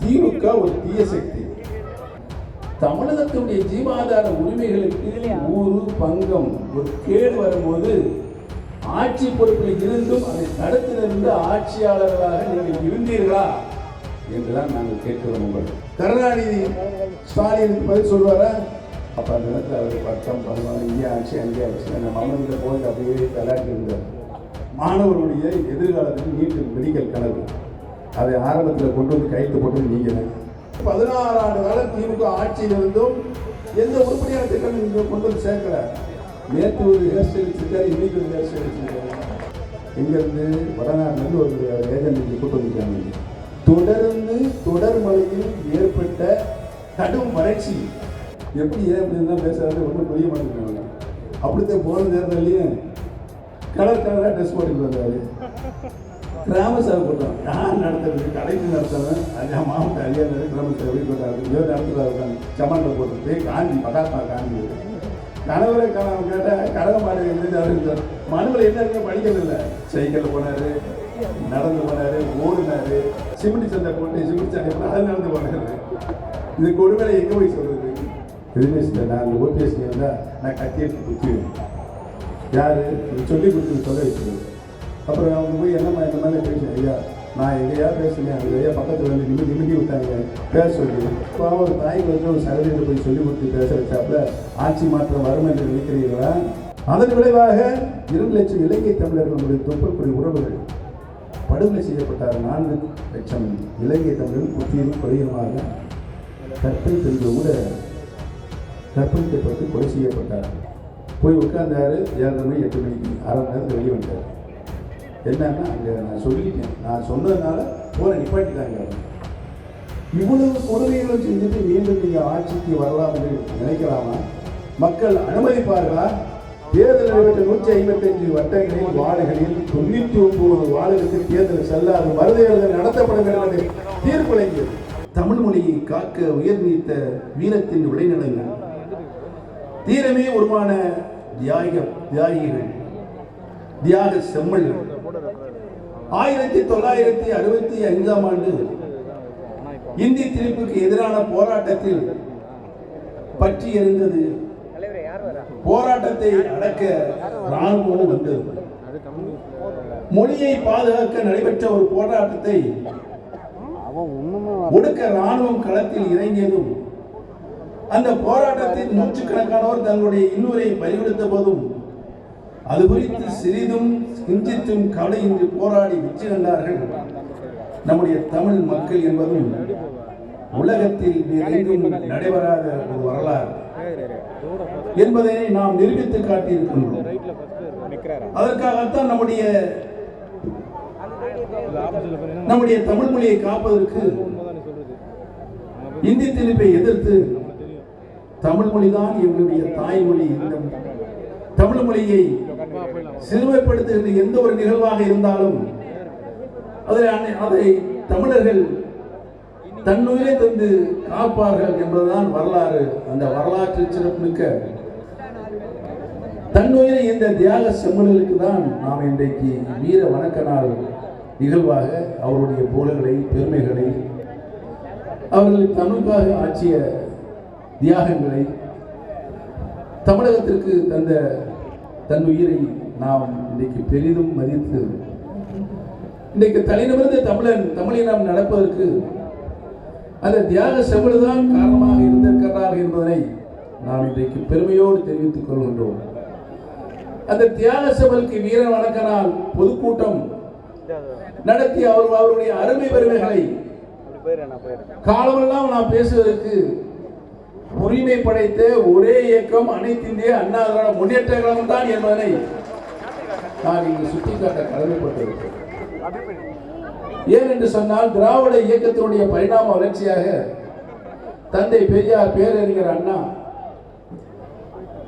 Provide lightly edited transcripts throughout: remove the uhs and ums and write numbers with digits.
திமுக ஒரு தீய சக்தி. தமிழகத்துடைய ஜீவாதார உரிமைகளுக்கு ஊரு பங்கம் ஒரு கேடு வரும்போது ஆட்சி பொறுப்பில் இருந்தும் அதை தடுத்திலிருந்து ஆட்சியாளர்களாக நீங்கள் இருந்தீர்களா என்றுதான் நாங்கள் கேட்கிறோம். உங்கள் கருணாநிதி ஸ்டாலினுக்கு பதில் சொல்வாரா? அப்போ அந்த நேரத்தில் அவர் 10, 11 இங்கே ஆட்சி அங்கே ஆட்சி அந்த மமதியில் போய் அப்படியே விளையாட்டு இருந்தார். மாணவர்களுடைய எதிர்காலத்துக்கு நீட்டு மெடிக்கல் கனவு அதை ஆரம்பத்தில் கொண்டு வந்து கையெழுத்து போட்டு நீங்கள் 16 ஆண்டு காலம் திமுக ஆட்சியில் இருந்தும் எந்த உருப்படியான திட்டம் நீங்கள் கொண்டு வந்து சேர்க்கல. நேற்று ஒரு ஹேர் ஸ்டைல் வச்சிருக்காரு, இன்னைக்கு ஒரு ஹேர் ஸ்டைல் வச்சிருக்காரு. இங்கேருந்து வடநாட்டிலேருந்து ஒரு ஏஜென்ட் கூட்டு வந்துருக்காங்க. தொடர்ந்து தொடர் மழையில் ஏற்பட்ட கடும் வறட்சி எப்படி ஏன் அப்படின்னு தான் பேசுறாரு ஒன்றும் புரிய மாட்டேங்கிறாங்க. அப்படித்தான் போன தேர்தலையும் கலர் கலராக ட்ரெஸ் போட்டுட்டு வந்தார். கிராம சபை போட்டோம் யார் நடத்துறது? கடைக்கு நடத்துறவன் அது மாவட்ட அதிகாரி கிராம சபை எப்படி போட்டாரு? நடத்துறாரு சமாளில் போட்டு காந்தி மகாத்மா காந்தி கணவரை கேட்டால் கடக மாடு இருந்தார். மனுவில் என்ன இருக்க படிக்கிறதில்ல. சைக்கிளில் போனார், நடந்து போனார், ஓடினார், சிமெண்ட் சண்டை போட்டு சிமெண்ட் சண்டை போட்டு அதை நடந்து போனார். இது கொடுமையை எங்கே போய் சொல்றது? எதுவுமே இல்லை. நான் ஓபிஎஸ் வந்தால் நான் கத்தி எடுத்து குத்துவேன். யார் சொல்லி கொடுத்து சொல்ல வச்சுருவேன். அப்புறம் அவங்க போய் என்னம்மா இந்த மாதிரி பேசுவேன். ஐயா நான் எங்கேயா பேசுனேன், அங்கே ஐயா பக்கத்தில் வந்து நிமிட்டி விட்டாங்க பேச சொல்லி. இப்போ ஒரு தாய்க்கு வந்து ஒரு சகோதரியை போய் சொல்லி கொடுத்து பேச வச்சாப்புல ஆட்சி மாற்றம் வரும் என்று நினைக்கிறீர்களா? அதன் விளைவாக 2 லட்சம் இலங்கை தமிழர்களுடைய தொப்புள்குடி உறவுகள் படுகொலை செய்யப்பட்டார். 4 லட்சம் இலங்கை தமிழர்கள் குற்றியும் கொலையுமாக கற்பழித்து கூட கற்பழிக்கப்பட்டு கொலை செய்யப்பட்டார். போய் உட்கார்ந்தாரு 7 மணி 8 மணிக்கு அரை மணி நேரத்தில் வெளியே வந்தார். என்னன்னா அங்கே நான் சொல்லிட்டேன், நான் சொன்னதுனால போரை நிப்பாட்டிட்டாங்க. இவ்வளவு கொடுமைகளும் செஞ்சுட்டு மீண்டும் நீங்கள் ஆட்சிக்கு வரலாம் என்று நினைக்கலாமா? மக்கள் அனுமதிப்பார்களா? தேர்தல் நடைபெற்ற 155 வட்டங்களில் வார்டுகளில் 99 வார்டுகளுக்கு தேர்தல் செல்லாது மறுதேர்தல் நடத்தப்பட வேண்டும் என்று தீர்ப்பு வழங்கியது. தமிழ் மொழியை காக்க உயர் நீத்த வீரத்தின் விளைநிலங்கள் தீரமே உருவான தியாகிகள் தியாக செம்மல்கள் 1965ஆம் ஆண்டு இந்தி திணிப்புக்கு எதிரான போராட்டத்தில் பற்றி எறிந்தது. போராட்டத்தை அடக்க ராணுவம் வந்தது. மொழியை பாதுகாக்க நடைபெற்ற ஒரு போராட்டத்தை ஒடுக்க ராணுவம் களத்தில் இறங்கியதும் அந்த போராட்டத்தில் நூற்றுக்கணக்கானோர் தங்களுடைய இன்னுரை பறிகொடுத்த போதும் அது குறித்து சிறிதும் கிஞ்சித்தும் கவலையின்றி போராடி வெற்றி கண்டார்கள் நம்முடைய தமிழ் மக்கள் என்பதும் உலகத்தில் எங்கும் நடைபெறாத ஒரு வரலாறு என்பதை நாம் நிரூபித்து காட்டியிருக்கின்றோம். அதற்காகத்தான் நம்முடைய தமிழ் மொழியை காப்பதற்கு இந்தி திணிப்பை எதிர்த்து தமிழ் மொழிதான் எங்களுடைய தாய்மொழி. இந்த தமிழ் மொழியை சிறுமைப்படுத்துகின்ற எந்த ஒரு நிகழ்வாக இருந்தாலும் அதை தமிழர்கள் தன்னுயிரை தந்து காப்பார்கள் என்பதுதான் வரலாறு. அந்த வரலாற்று சிறப்புமிக்க தன்னுயிரை இந்த தியாக செம்மல்களுக்கு தான் நாம் இன்றைக்கு வீர வணக்க நாள் நிகழ்வாக அவருடைய புகழ்களை பெருமைகளை அவர்கள் தமிழுக்காக ஆற்றிய தியாகங்களை தமிழகத்திற்கு தந்த தன் உயிரை நாம் இன்றைக்கு பெரிதும் மதித்து இன்றைக்கு தலைநிமிர்ந்த தமிழினம் நடப்பதற்கு அந்த தியாக செம்மல் தான் காரணமாக இருந்திருக்கிறார்கள் என்பதனை நாம் இன்றைக்கு பெருமையோடு தெரிவித்துக் கொள்கின்றோம். அந்த தியாக செம்மலுக்கு வீர வணக்க நாள் பொதுக்கூட்டம் நடத்தி அவருடைய அருமை பெருமைகளை காலமெல்லாம் நாம் பேசுவதற்கு உரிமை படைத்த ஒரே இயக்கம் அனைத்து இந்திய அண்ணா திராவிட முன்னேற்ற கழகம் தான் என்பதனை நான் இங்கு சுட்டிக்காட்ட கடமைப்பட்டிருக்கிறேன். ஏன் என்று சொன்னால் திராவிட இயக்கத்தினுடைய பரிணாம வளர்ச்சியாக தந்தை பெரியார், பேரறிஞர் அண்ணா,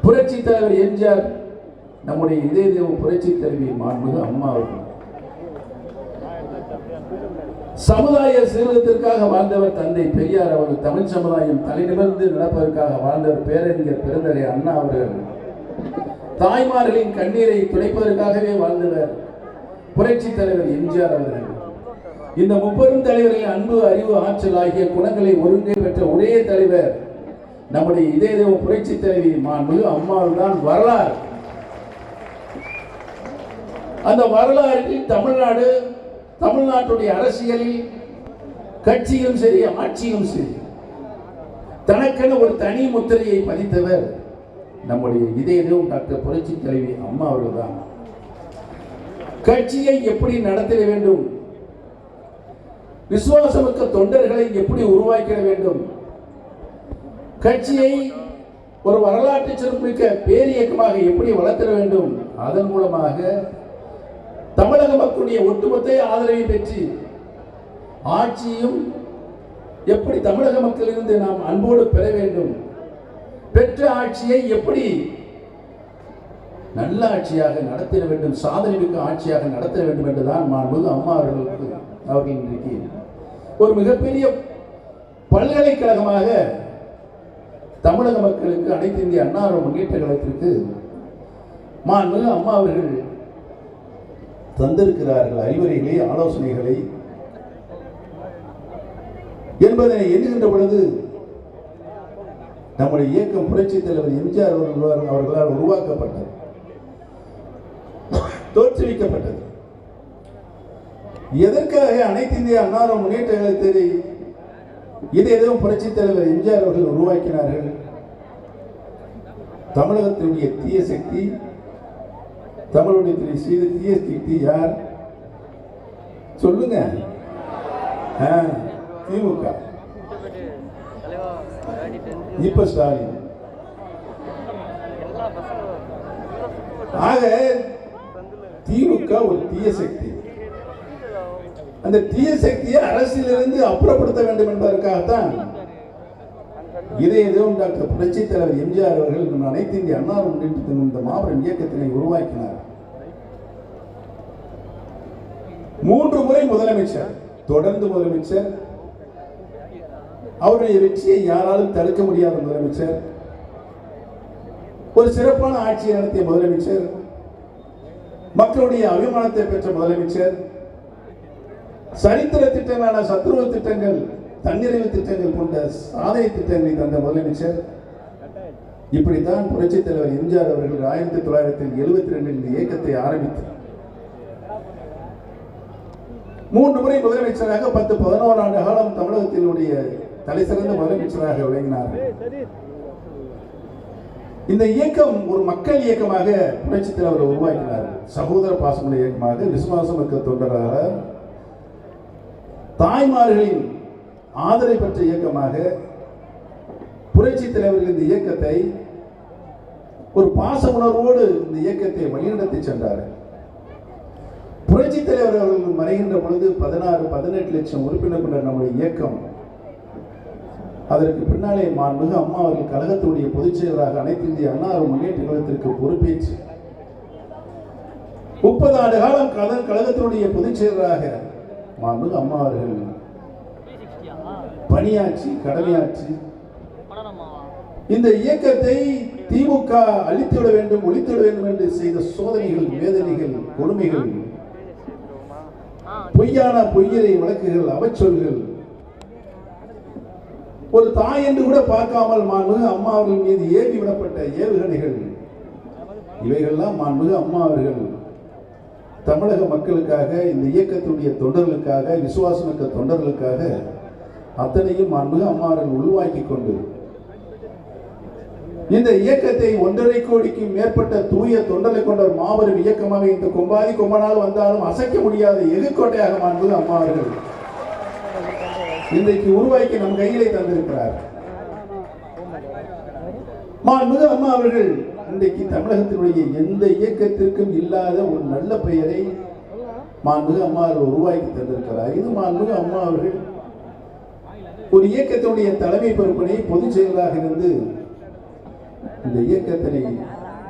புரட்சி தலைவர் எம்ஜிஆர், நம்முடைய இதய தெய்வம் புரட்சி தலைவி மாண்புமிகு அம்மா அவர்கள் சமுதாய சீர்திருத்தத்திற்காக வாழ்ந்தவர் தந்தை பெரியார் அவர்கள், தமிழ் சமுதாயம் தலைநிமிர்ந்து நடப்பதற்காக வாழ்ந்தவர் பேரறிஞர் பெருந்தகை அண்ணா அவர்கள், தாய்மார்களின் கண்ணீரை துடைப்பதற்காகவே வாழ்ந்தவர் புரட்சி தலைவர் எம்ஜிஆர் அவர்கள். இந்த முப்பெரும் தலைவரின் அன்பு, அறிவு, ஆற்றல் ஆகிய குணங்களை ஒருங்கே பெற்ற ஒரே தலைவர் நம்முடைய இதய தெய்வ புரட்சி தலைவி மாண்புமிகு அம்மாள் தான் வரலாறு. அந்த வரலாற்றில் தமிழ்நாட்டுடைய அரசியலில் கட்சியும் சரி, ஆட்சியும் சரி, தனக்கென ஒரு தனி முத்திரையை பதித்தவர் நம்முடைய இதய தெய்வம் டாக்டர் புரட்சி தலைவி அம்மா அவர்கள் தான். கட்சியை எப்படி நடத்திட வேண்டும், விசுவாசமிக்க தொண்டர்களை எப்படி உருவாக்கிட வேண்டும், கட்சியை ஒரு வரலாற்று சிறப்புமிக்க பேரியக்கமாக எப்படி வளர்த்திட வேண்டும், அதன் மூலமாக தமிழக மக்களுடைய ஒட்டுமொத்த ஆதரவை பெற்று ஆட்சியும் எப்படி தமிழக மக்களிலிருந்து நாம் அன்போடு பெற வேண்டும், பெற்ற ஆட்சியை எப்படி நல்ல ஆட்சியாக நடத்திட வேண்டும், சாதனை மிக்க ஆட்சியாக நடத்த வேண்டும் என்றுதான் மாண்புமிகு அம்மா அவர்கள் இன்றைக்கு ஒரு மிகப்பெரிய பல்கலைக்கழகமாக தமிழக மக்களுக்கு அனைத்து இந்திய அண்ணா முன்னேற்ற கழகத்திற்கு மாண்புமிகு அம்மா அவர்கள் தந்திருக்கிறார்கள் அறிவுரைகளை, ஆலோசனைகளை என்பதை எண்ணுகின்ற பொழுது நம்முடைய இயக்கம் புரட்சி தலைவர் எம்ஜிஆர் அவர்களால் உருவாக்கப்பட்டது, தோற்றுவிக்கப்பட்டது. எதற்காக அனைத்து இந்திய அண்ணா முன்னேற்ற கழகத்தை இதய தெய்வம் புரட்சி தலைவர் எம்ஜிஆர் அவர்கள் உருவாக்கினார்கள்? தமிழகத்தினுடைய தீய சக்தி, தமிழுடைய செய்த தீய சக்தி யார் சொல்லுங்க? திமுக. இப்ப ஸ்டாலின். ஆக திமுக ஒரு தீய சக்தி. அந்த தீய சக்தியை அரசியலிருந்து அப்புறப்படுத்த வேண்டும் என்பதற்காகத்தான் இதய தெய்வம் டாக்டர் புரட்சி தலைவர் எம்ஜிஆர் அவர்கள் அனைத்து இந்திய அண்ணா முன்னேற்றத்தின் இந்த மாபெரும் இயக்கத்தினை உருவாக்கினார். 3 முறை முதலமைச்சர், தொடர்ந்து முதலமைச்சர், அவருடைய வெற்றியை யாராலும் தடுக்க முடியாத முதலமைச்சர், ஒரு சிறப்பான ஆட்சியை நடத்திய முதலமைச்சர், மக்களுடைய அபிமானத்தை பெற்ற முதலமைச்சர், சரித்திர திட்டங்களான சத்ருவ திட்டங்கள், தன்னிறைவு திட்டங்கள் போன்ற சாதனை திட்டங்களை தந்த முதலமைச்சர். இப்படித்தான் புரட்சி தலைவர் எம்ஜிஆர் அவர்கள் 1972 இந்த இயக்கத்தை ஆரம்பித்தார். 3 முறை முதலமைச்சராக 10-11 ஆண்டு காலம் தமிழகத்தினுடைய தலை சிறந்த முதலமைச்சராக விளங்கினார். இந்த இயக்கம் ஒரு மக்கள் இயக்கமாக புரட்சி தலைவர் உருவாக்கினார். சகோதர பாசமுள்ள இயக்கமாக, விசுவாசமிக்க தொண்டராக, தாய்மார்களின் ஆதரவை பெற்ற இயக்கமாக புரட்சி தலைவர்கள் இந்த இயக்கத்தை ஒரு பாச உணர்வோடு இந்த இயக்கத்தை வழிநடத்தி சென்றார். புரட்சி தலைவர் அவர்கள் மறைகின்ற பொழுது 16-18 லட்சம் உறுப்பினர் கொண்ட நம்முடைய இயக்கம், அதற்கு பின்னாலே மாண்புமிகு அம்மா அவர்கள் கழகத்துடைய பொதுச் செயலராக அனைத்து இந்திய அண்ணா முன்னேற்ற கழகத்திற்கு பொறுப்பேற்று 30 ஆண்டு காலம் கழகத்தினுடைய பொதுச் செயலராக மாண்புமிகு அம்மா அவர்கள் பணியாற்றி, கடமையாற்றி இந்த இயக்கத்தை திமுக அழித்துவிட வேண்டும், ஒழித்துவிட வேண்டும் என்று செய்த சோதனைகள், வேதனைகள், கொடுமைகள், பொய்யரை வழக்குகள், அவச்சொல்கள், ஒரு தாய் என்று கூட பார்க்காமல் மாண்புமிகு அம்மா அவர்கள் மீது ஏவி விடப்பட்ட ஏவுகணைகள், இவைகள்லாம் மாண்புமிகு அம்மா அவர்கள் தமிழக மக்களுக்காக, இந்த இயக்கத்துடைய தொண்டர்களுக்காக, விசுவாசமிக்க தொண்டர்களுக்காக அத்தனையும் மாண்புமிகு அம்மா அவர்கள் உருவாக்கி கொண்டு இந்த இயக்கத்தை 1.5 கோடிக்கும் மேற்பட்ட தூய தொண்டரை கொண்ட ஒரு மாபெரும் இயக்கமாக இந்த கொம்பாதி வந்தாலும் அசைக்க முடியாத எதிர்கோட்டையாக மாண்புமிகு அம்மா அவர்கள் இன்றைக்கு உருவாக்கி நம் கையிலே தந்திருக்கிறார். மாண்புமிகு அம்மா அவர்கள் இன்றைக்கு தமிழகத்தினுடைய எந்த இயக்கத்திற்கும் இல்லாத ஒரு நல்ல பெயரை மாண்புமிகு அம்மா அவர்கள் உருவாக்கி தந்திருக்கிறார். இது மாண்புமிகு அம்மா அவர்கள் ஒரு இயக்கத்தினுடைய தலைமை பொறுப்பினை பொதுச் செயலராக இருந்து இந்த இயக்கத்தினை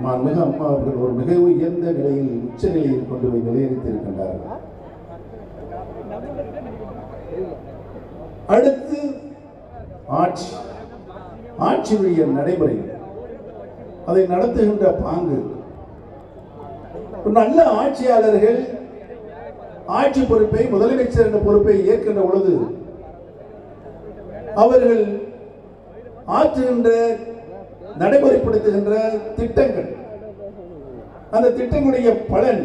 மாண்புமிகு அம்மா அவர்கள் ஒரு மிக உயர்ந்த நிலையில், உச்ச நிலையில் கொண்டு போய் நிலைநிறுத்தியிருக்கின்றார்கள். அடுத்து ஆட்சியுடைய நடைமுறை, அதை நடத்துகின்ற பாங்கு. நல்ல ஆட்சியாளர்கள் ஆட்சி பொறுப்பை, முதலமைச்சர் என்ற பொறுப்பை ஏற்கின்ற பொழுது அவர்கள் ஆற்றுகின்ற, நடைமுறைப்படுத்துகின்ற திட்டங்கள், அந்த திட்டங்களுடைய பலன்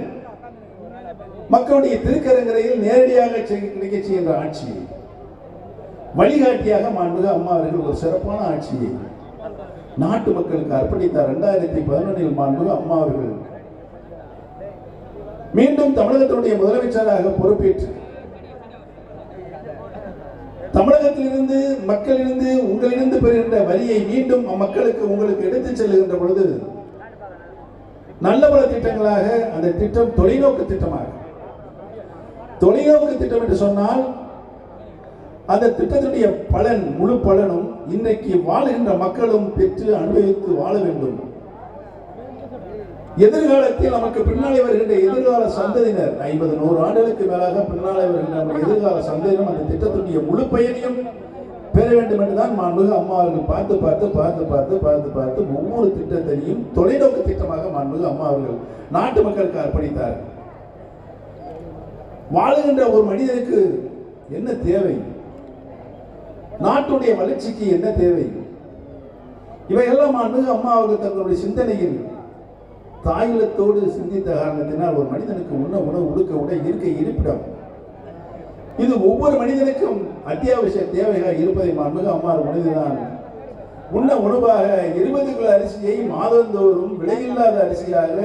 மக்களுடைய திருக்கரங்கரையில் நேரடியாக கிடைக்க செய்கின்ற ஆட்சி, வழிகாட்டியாக மாண்புமிகு அம்மா அவர்கள் ஒரு சிறப்பான ஆட்சியை நாட்டு மக்களுக்கு அர்ப்பணித்தார். 2011 மாண்புமிகு அம்மா அவர்கள் மீண்டும் தமிழகத்தினுடைய முதலமைச்சராக பொறுப்பேற்று தமிழகத்திலிருந்து, மக்களிலிருந்து, உங்களிலிருந்து பெறுகின்ற வரியை மீண்டும் மக்களுக்கு, உங்களுக்கு எடுத்துச் செல்லுகின்ற பொழுது நல்ல பல திட்டங்களாக அந்த திட்டம் தொலைநோக்கு திட்டமாக, தொலைநோக்கு திட்டம் என்று சொன்னால் அந்த திட்டத்தினுடைய பலன், முழு பலனும் இன்றைக்கு வாழுகின்ற மக்களும் பெற்று அனுபவித்து வாழ வேண்டும். எதிர்காலத்தில் நமக்கு பின்னாலே வருகின்ற எதிர்கால சந்ததியினர், 50-100 ஆண்டுகளுக்கு மேலாக பின்னாலே வருகின்ற நம்ம எதிர்கால சந்ததியினர் அந்த திட்டத்தினுடைய முழு பயனையும் பெற வேண்டும் என்றுதான் மாண்புமிகு அம்மா அவர்கள் பார்த்து ஒவ்வொரு திட்டத்தையும் தொலைநோக்கு திட்டமாக மாண்புமிகு அம்மா அவர்கள் நாட்டு மக்களுக்கு அர்ப்பணித்தார். வாழுகின்ற ஒரு மனிதனுக்கு என்ன தேவை, நாட்டுடைய வளர்ச்சிக்கு என்ன தேவை, இவையெல்லாம் மாண்புமிகு அம்மா அவர்கள் தங்களுடைய சிந்தனையில் தாயுலத்தோடு சிந்தித்த காரணத்தினால் ஒரு மனிதனுக்கு உணவு, உடுக்க உடை, இருக்கை, இருப்பிடம், இது ஒவ்வொரு மனிதனுக்கும் அத்தியாவசிய தேவையாக இருப்பதை மாண்புமிகு அம்மா உணர்ந்துதான் உணவாக 20 கிலோ அரிசியை மாதந்தோறும் விலையில்லாத அரிசியாக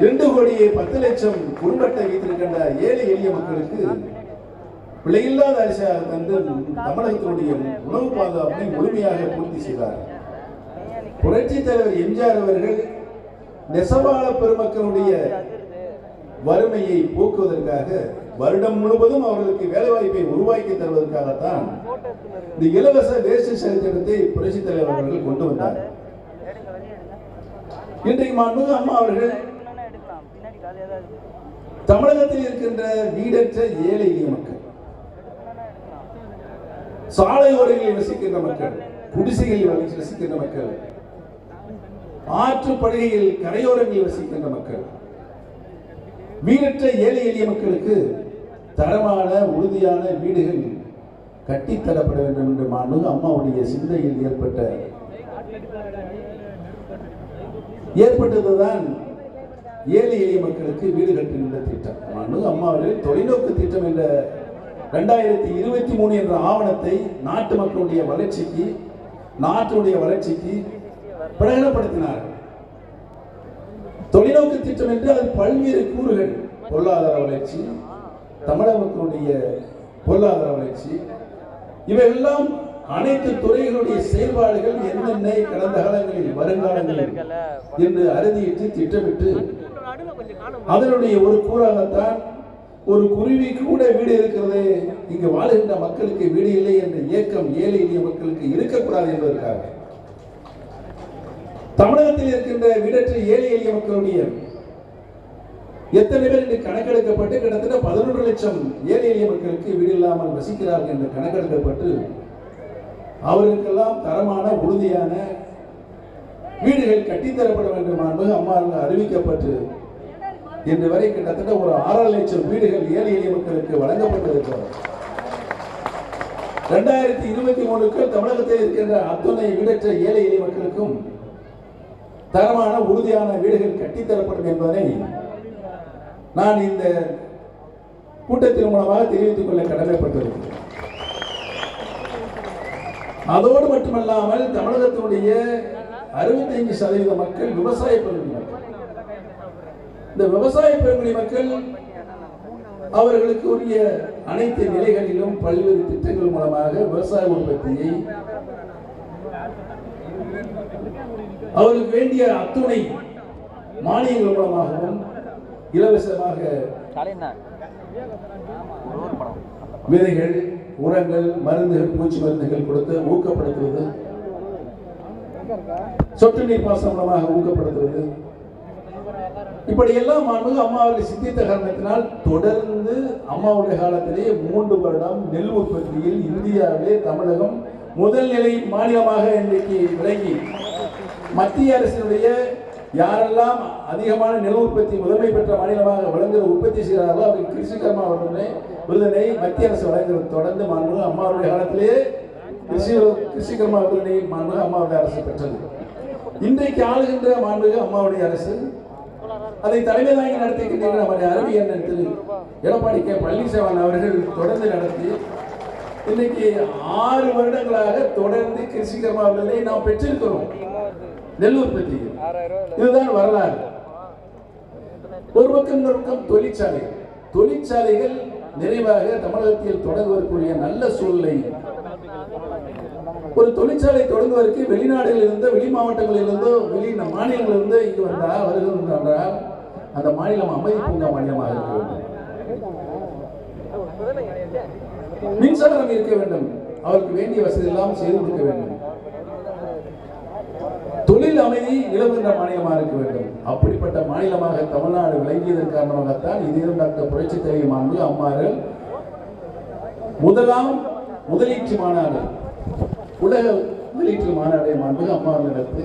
2,10,00,000 குடும்ப அட்டை வைத்திருக்கின்ற ஏழை எளிய மக்களுக்கு விலையில்லாத அரிசியாக தந்து தமிழகத்தினுடைய உணவு பாதுகாப்பை முழுமையாக பூர்த்தி செய்தார். புரட்சி தலைவர் எம்ஜிஆர் அவர்கள் நெசவாள பெருமக்களுடைய வறுமையை போக்குவதற்காக வருடம் முழுவதும் அவர்களுக்கு வேலைவாய்ப்பை உருவாக்கி தருவதற்காகத்தான் இந்த இலவச வேஷ்டி சேலை திட்டத்தை புரட்சி தலைவர் அவர்கள் கொண்டு வந்தார். இன்றைக்கு மாண்புமிகு அம்மா அவர்கள் தமிழகத்தில் இருக்கின்ற வீடற்ற ஏழை எளிய மக்கள், சாலையோரங்களில் வசிக்கின்ற மக்கள், குடிசைகளில் வசிக்கின்ற மக்கள், ஆற்றுப்படுகையில் கரையோரங்களில் வசிக்கின்ற மக்கள், வீடற்ற ஏழை எளிய மக்களுக்கு தரமான உறுதியான வீடுகள் கட்டித்தரப்பட வேண்டும் என்று மாண்புமிகு அம்மாவுடைய சிந்தையில் ஏற்பட்டதுதான் ஏழை எளிய மக்களுக்கு வீடு கட்டுகின்ற திட்டம். மாண்புமிகு அம்மா அவர்கள் தொலைநோக்கு திட்டம் என்ற 2023 என்ற ஆவணத்தை நாட்டு மக்களுடைய வளர்ச்சிக்கு, நாட்டுடைய வளர்ச்சிக்கு பிரகடனப்படுத்தினார்கள். தொலைநோக்கு திட்டம் என்று அது பல்வேறு கூறுகள், பொருளாதார வளர்ச்சி, தமிழக மக்களுடைய பொருளாதார வளர்ச்சி, இவையெல்லாம் அனைத்து துறைகளுடைய செயல்பாடுகள் என்னென்ன கடந்த காலங்களில், வருங்காலங்களில் என்று அறுதியிட்டு திட்டமிட்டு அதனுடைய ஒரு கூறாகத்தான் ஒரு குருவி கூட வீடு இருக்கிறது, இங்கு வாழ்கின்ற மக்களுக்கு வீடு இல்லை என்ற இயக்கம் ஏழை எளிய மக்களுக்கு இருக்கக்கூடாது என்பதற்காக தமிழகத்தில் இருக்கின்ற வீடற்ற ஏழை எளிய மக்களுடைய எத்தனை பேர் இன்று கணக்கெடுக்கப்பட்டு கிட்டத்தட்ட 11 லட்சம் ஏழை எளிய மக்களுக்கு வீடு இல்லாமல் வசிக்கிறார்கள் என்று கணக்கெடுக்கப்பட்டு அவர்களுக்கெல்லாம் தரமான உறுதியான வீடுகள் கட்டித்தரப்பட வேண்டும் என்பது அம்மா அறிவிக்கப்பட்டு இன்று வரை கிட்டத்தட்ட ஒரு 6 லட்சம் வீடுகள் ஏழை எளிய மக்களுக்கு வழங்கப்பட்டிருக்கிறது. 2023 தமிழகத்தில் இருக்கின்ற அத்தனை வீடற்ற ஏழை எளிய மக்களுக்கும் தரமான உறுதியான வீடுகள் கட்டித்தரப்படும் என்பதனை நான் இந்த கூட்டத்தின் மூலமாக தெரிவித்துக் கொள்ள கடமைப்பட்டிருக்கிறேன். அதோடு மட்டுமல்லாமல் தமிழகத்தினுடைய 65% மக்கள் விவசாய பெருங்குடி மக்கள். இந்த விவசாய பெருங்குடி மக்கள் அவர்களுக்கு உரிய அனைத்து நிலைகளிலும் பல்வேறு திட்டங்கள் மூலமாக விவசாய உற்பத்தியை, அவர்களுக்கு வேண்டிய அத்துணை மானியங்கள் மூலமாகவும் இலவசமாக விதைகள், உரங்கள், மருந்துகள், பூச்சி மருந்துகள் கொடுத்து ஊக்கப்படுத்துவது, சொட்டு நீர் பாசனம் மூலமாக ஊக்கப்படுத்துவது, இப்படியெல்லாம் அம்மாவுடைய சிந்தித்த காரணத்தினால் தொடர்ந்து அம்மாவுடைய காலத்திலே 3 வருடம் நெல் உற்பத்தியில் இந்தியாவிலே தமிழகம் முதல் நிலை மாநிலமாக இன்றைக்கு விளங்கி மத்திய அரசினுடைய யாரெல்லாம் அதிகமான நெல் உற்பத்தி முதன்மை பெற்ற மாநிலமாக விளங்குகிற உற்பத்தி செய்கிறார்களோ அவருக்கு கிருஷிகர்மா விருதினை மத்திய அரசு வழங்குகிறது. தொடர்ந்து மாண்பு அம்மாவுடைய காலத்திலேயே கிருஷிகர்மா விருதினை மாண்பு அம்மாவுடைய அரசு பெற்றது. இன்றைக்கு ஆளுகின்ற மாண்பு அம்மாவுடைய அரசு அதை தலைமை தாங்கி நடத்திக்கின்ற நம்முடைய அறிவியல் திரு எடப்பாடி கே பழனிசாமி அவர்கள் தொடர்ந்து நடத்தி இன்னைக்கு 6 வருடங்களாக தொடர்ந்து கிருஷிகர்மா விருதினை நாம் பெற்றிருக்கிறோம். நெல் உற்பத்தி இதுதான் வரலாறு. ஒரு பக்கம் தொழிற்சாலைகள் நிறைவாக தமிழகத்தில் தொடங்குவதற்குரிய நல்ல சூழ்நிலை. ஒரு தொழிற்சாலை தொடங்குவதற்கு வெளிநாடுகளில் இருந்தோ வெளி மாவட்டங்களில் இருந்தோ வெளி மாநிலங்களில் இருந்தோ இங்கு வந்தால் வருகின்றால் அந்த மாநிலம் அமைதி பூங்கா மாநிலமாக இருக்க வேண்டும். மின்சாரம் இருக்க வேண்டும். அவருக்கு வேண்டிய வசதி எல்லாம் செய்து கொடுக்க வேண்டும். தொழில் அமைதி நிலவுகின்ற மாநிலமாக இருக்க வேண்டும். அப்படிப்பட்ட மாநிலமாக தமிழ்நாடு விளங்கியதன் காரணமாகத்தான் இதயம் டாக்டர் புரட்சி தலைவி மாண்பு அம்மார்கள் முதலீட்டு மாநாடு உலக முதலீட்டு மாநாடு மாண்பு அம்மார்கள் நடத்தி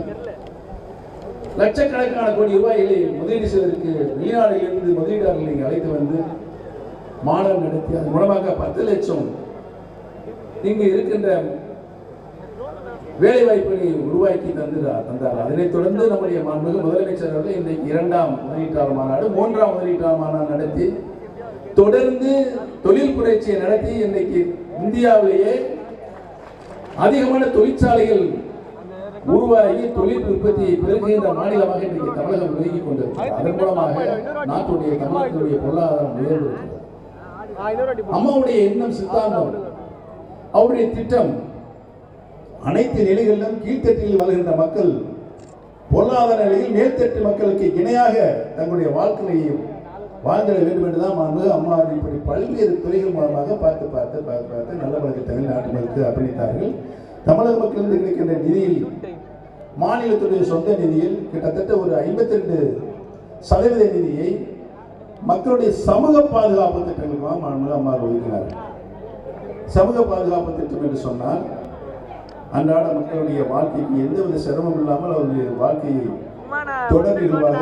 லட்சக்கணக்கான கோடி ரூபாய்களை முதலீடு செய்வதற்கு வெளிநாடுகளிலிருந்து முதலீட்டாளர்களை அழைத்து வந்து மாநாடு நடத்தி அதன் மூலமாக 10 லட்சம் இங்கு இருக்கின்ற வேலை வாய்ப்புகளை உருவாக்கி தந்தார். அதனைத் தொடர்ந்து நம்முடைய மாண்புமிகு முதலமைச்சர் அவர்கள் இன்றைக்கு 2ஆம் முதலீட்டாளர் மாநாடு 3ஆம் முதலீட்டாளர் மாநாடு நடத்தி தொடர்ந்து தொழில் புரட்சியை நடத்தி இன்றைக்கு இந்தியாவிலேயே அதிகமான தொழிற்சாலைகள் உருவாகி தொழில் உற்பத்தியை பெருகுகின்ற மாநிலமாக இன்றைக்கு தமிழகம் விலகிக் கொண்டிருக்கிறது. அதன் மூலமாக நாட்டுடைய தமிழகத்துடைய பொருளாதாரம் உயர்ந்திருக்கிறது. அம்மாவுடைய எண்ணம் சித்தாந்தம் அவருடைய திட்டம் அனைத்து நிலைகளிலும் கீழ்த்தட்டில் வாழ்கின்ற மக்கள் பொருளாதார நிலையில் மேல்தட்டு மக்களுக்கு இணையாக தங்களுடைய வாழ்க்கையை வாழ்ந்திட வேண்டும் என்றுதான் அம்மா இப்படி பல்வேறு துறைகள் மூலமாக பார்த்து நல்ல திட்டங்கள் நாட்டு மக்களுக்கு அர்ப்பணித்தார்கள். தமிழக மக்களுக்கு கிடைக்கின்ற நிதியில் மாநிலத்துடைய சொந்த நிதியில் கிட்டத்தட்ட ஒரு 52% நிதியை மக்களுடைய சமூக பாதுகாப்பு திட்டங்களுக்காக அம்மா ஒதுக்கினார்கள். சமூக பாதுகாப்பு திட்டம் என்று சொன்னால் அன்றாட மக்களுடைய வாழ்க்கைக்கு எந்தவித சிரமம் இல்லாமல் அவருடைய வாழ்க்கையை தொடர் நிகழ்வாக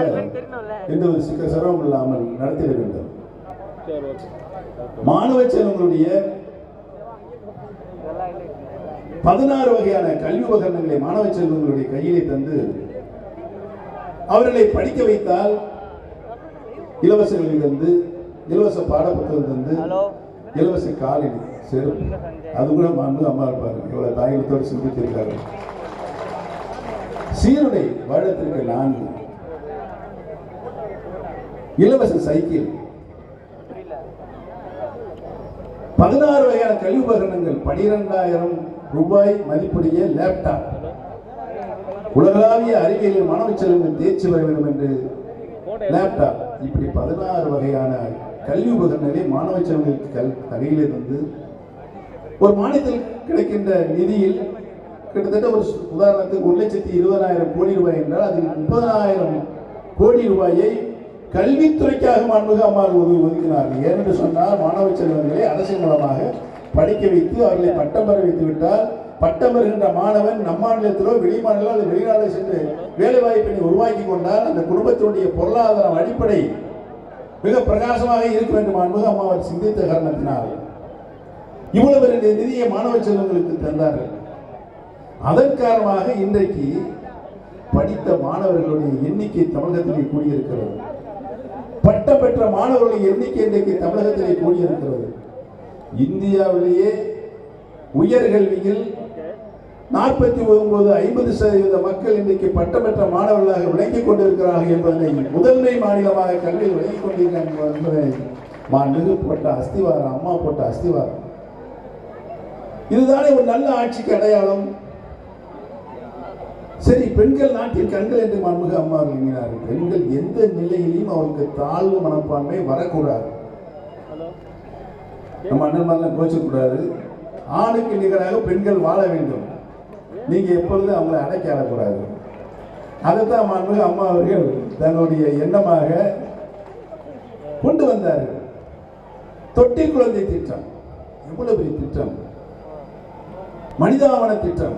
எந்தவித சிரமம் இல்லாமல் நடத்திட வேண்டும். மாணவ செல்வங்களுடைய 16 வகையான கல்வி உபகரணங்களை மாணவ செல்வங்களுடைய கையிலே தந்து அவர்களை படிக்க வைத்தால் இலவச கல்வி தந்து இலவச பாடப்புத்தகம் தந்து இலவச காலணி செருப்பு அது கூட மாண்பு அம்மா இருப்பாரு. இவ்வளவு தாயகத்தோடு சிந்தித்திருக்காரு. சீருடை வருடத்திற்கு 4 இலவச சைக்கிள் 16 வகையான கல்வி உபகரணங்கள் 12,000 ரூபாய் மதிப்புடைய லேப்டாப் உலகளாவிய அறிவியலில் மாணவ செல்வங்கள் தேர்ச்சி பெற வேண்டும் என்று லேப்டாப் இப்படி 16 வகையான கல்வி உபகரணங்களை மாணவ செல்வங்களுக்கு கையிலே வந்து ஒரு மாநிலத்தில் கிடைக்கின்ற நிதியில் கிட்டத்தட்ட ஒரு உதாரணத்துக்கு 1,20,000 கோடி ரூபாய் என்றால் அதில் 30,000 கோடி ரூபாயை கல்வித்துறைக்காக மாண்புமிகு அம்மார்கள் ஒதுக்கினார்கள். ஏனென்று சொன்னால் மாணவ செல்வங்களை அரசின் மூலமாக படிக்க வைத்து அவர்களை பட்டம் பெற வைத்து விட்டால் பட்டம் பெறுகின்ற மாணவன் நம் மாநிலத்திலோ வெளிமாநிலோ அல்லது வெளிநாடு சென்று வேலை வாய்ப்பினை உருவாக்கி கொண்டால் அந்த குடும்பத்தினுடைய பொருளாதாரம் அடிப்படை மிக பிரகாசமாக இருக்க வேண்டும் மாண்புமிகு அம்மா அவர் சிந்தித்த காரணத்தினால் இவ்வளவு நிதியை மாணவ செல்வங்களுக்கு தந்தார்கள். அதன் காரணமாக இன்றைக்கு படித்த மாணவர்களுடைய எண்ணிக்கை தமிழகத்திலே கூடியிருக்கிறது. பட்டம் பெற்ற மாணவர்களுடைய எண்ணிக்கை இன்றைக்கு தமிழகத்திலே கூடியிருக்கிறது. இந்தியாவிலேயே உயர்கல்வியில் 49-50% மக்கள் இன்றைக்கு பட்டம் பெற்ற மாணவர்களாக விளங்கிக் கொண்டிருக்கிறார்கள் என்பதை முதன்மை மாநிலமாக கல்வியில் விளங்கிக் கொண்டிருக்கிறார்கள் என்பதை மாண்புமிகு போட்ட அஸ்திவாரம் அம்மா போட்ட அஸ்திவாரம். இதுதானே ஒரு நல்ல ஆட்சிக்கு அடையாளம். சரி, பெண்கள் நாட்டின் கண்கள் என்று மாண்புமிகு அம்மா எண்ணினார்கள். பெண்கள் எந்த நிலையிலையும் அவருக்கு தாழ்வு மனப்பான்மை வரக்கூடாது. நம்ம அண்ணன் மாதிரிலாம் கோச்சக்கூடாது. ஆணுக்கு நிகராக பெண்கள் வாழ வேண்டும். நீங்க எப்பொழுதும் அவங்களை அடக்கி ஆடக்கூடாது. அதைத்தான் மாண்புமிகு அம்மா அவர்கள் தன்னுடைய எண்ணமாக கொண்டு வந்தார்கள். தொட்டி குழந்தை திட்டம் எவ்வளவு பெரிய திட்டம். மனிதாவன திட்டம்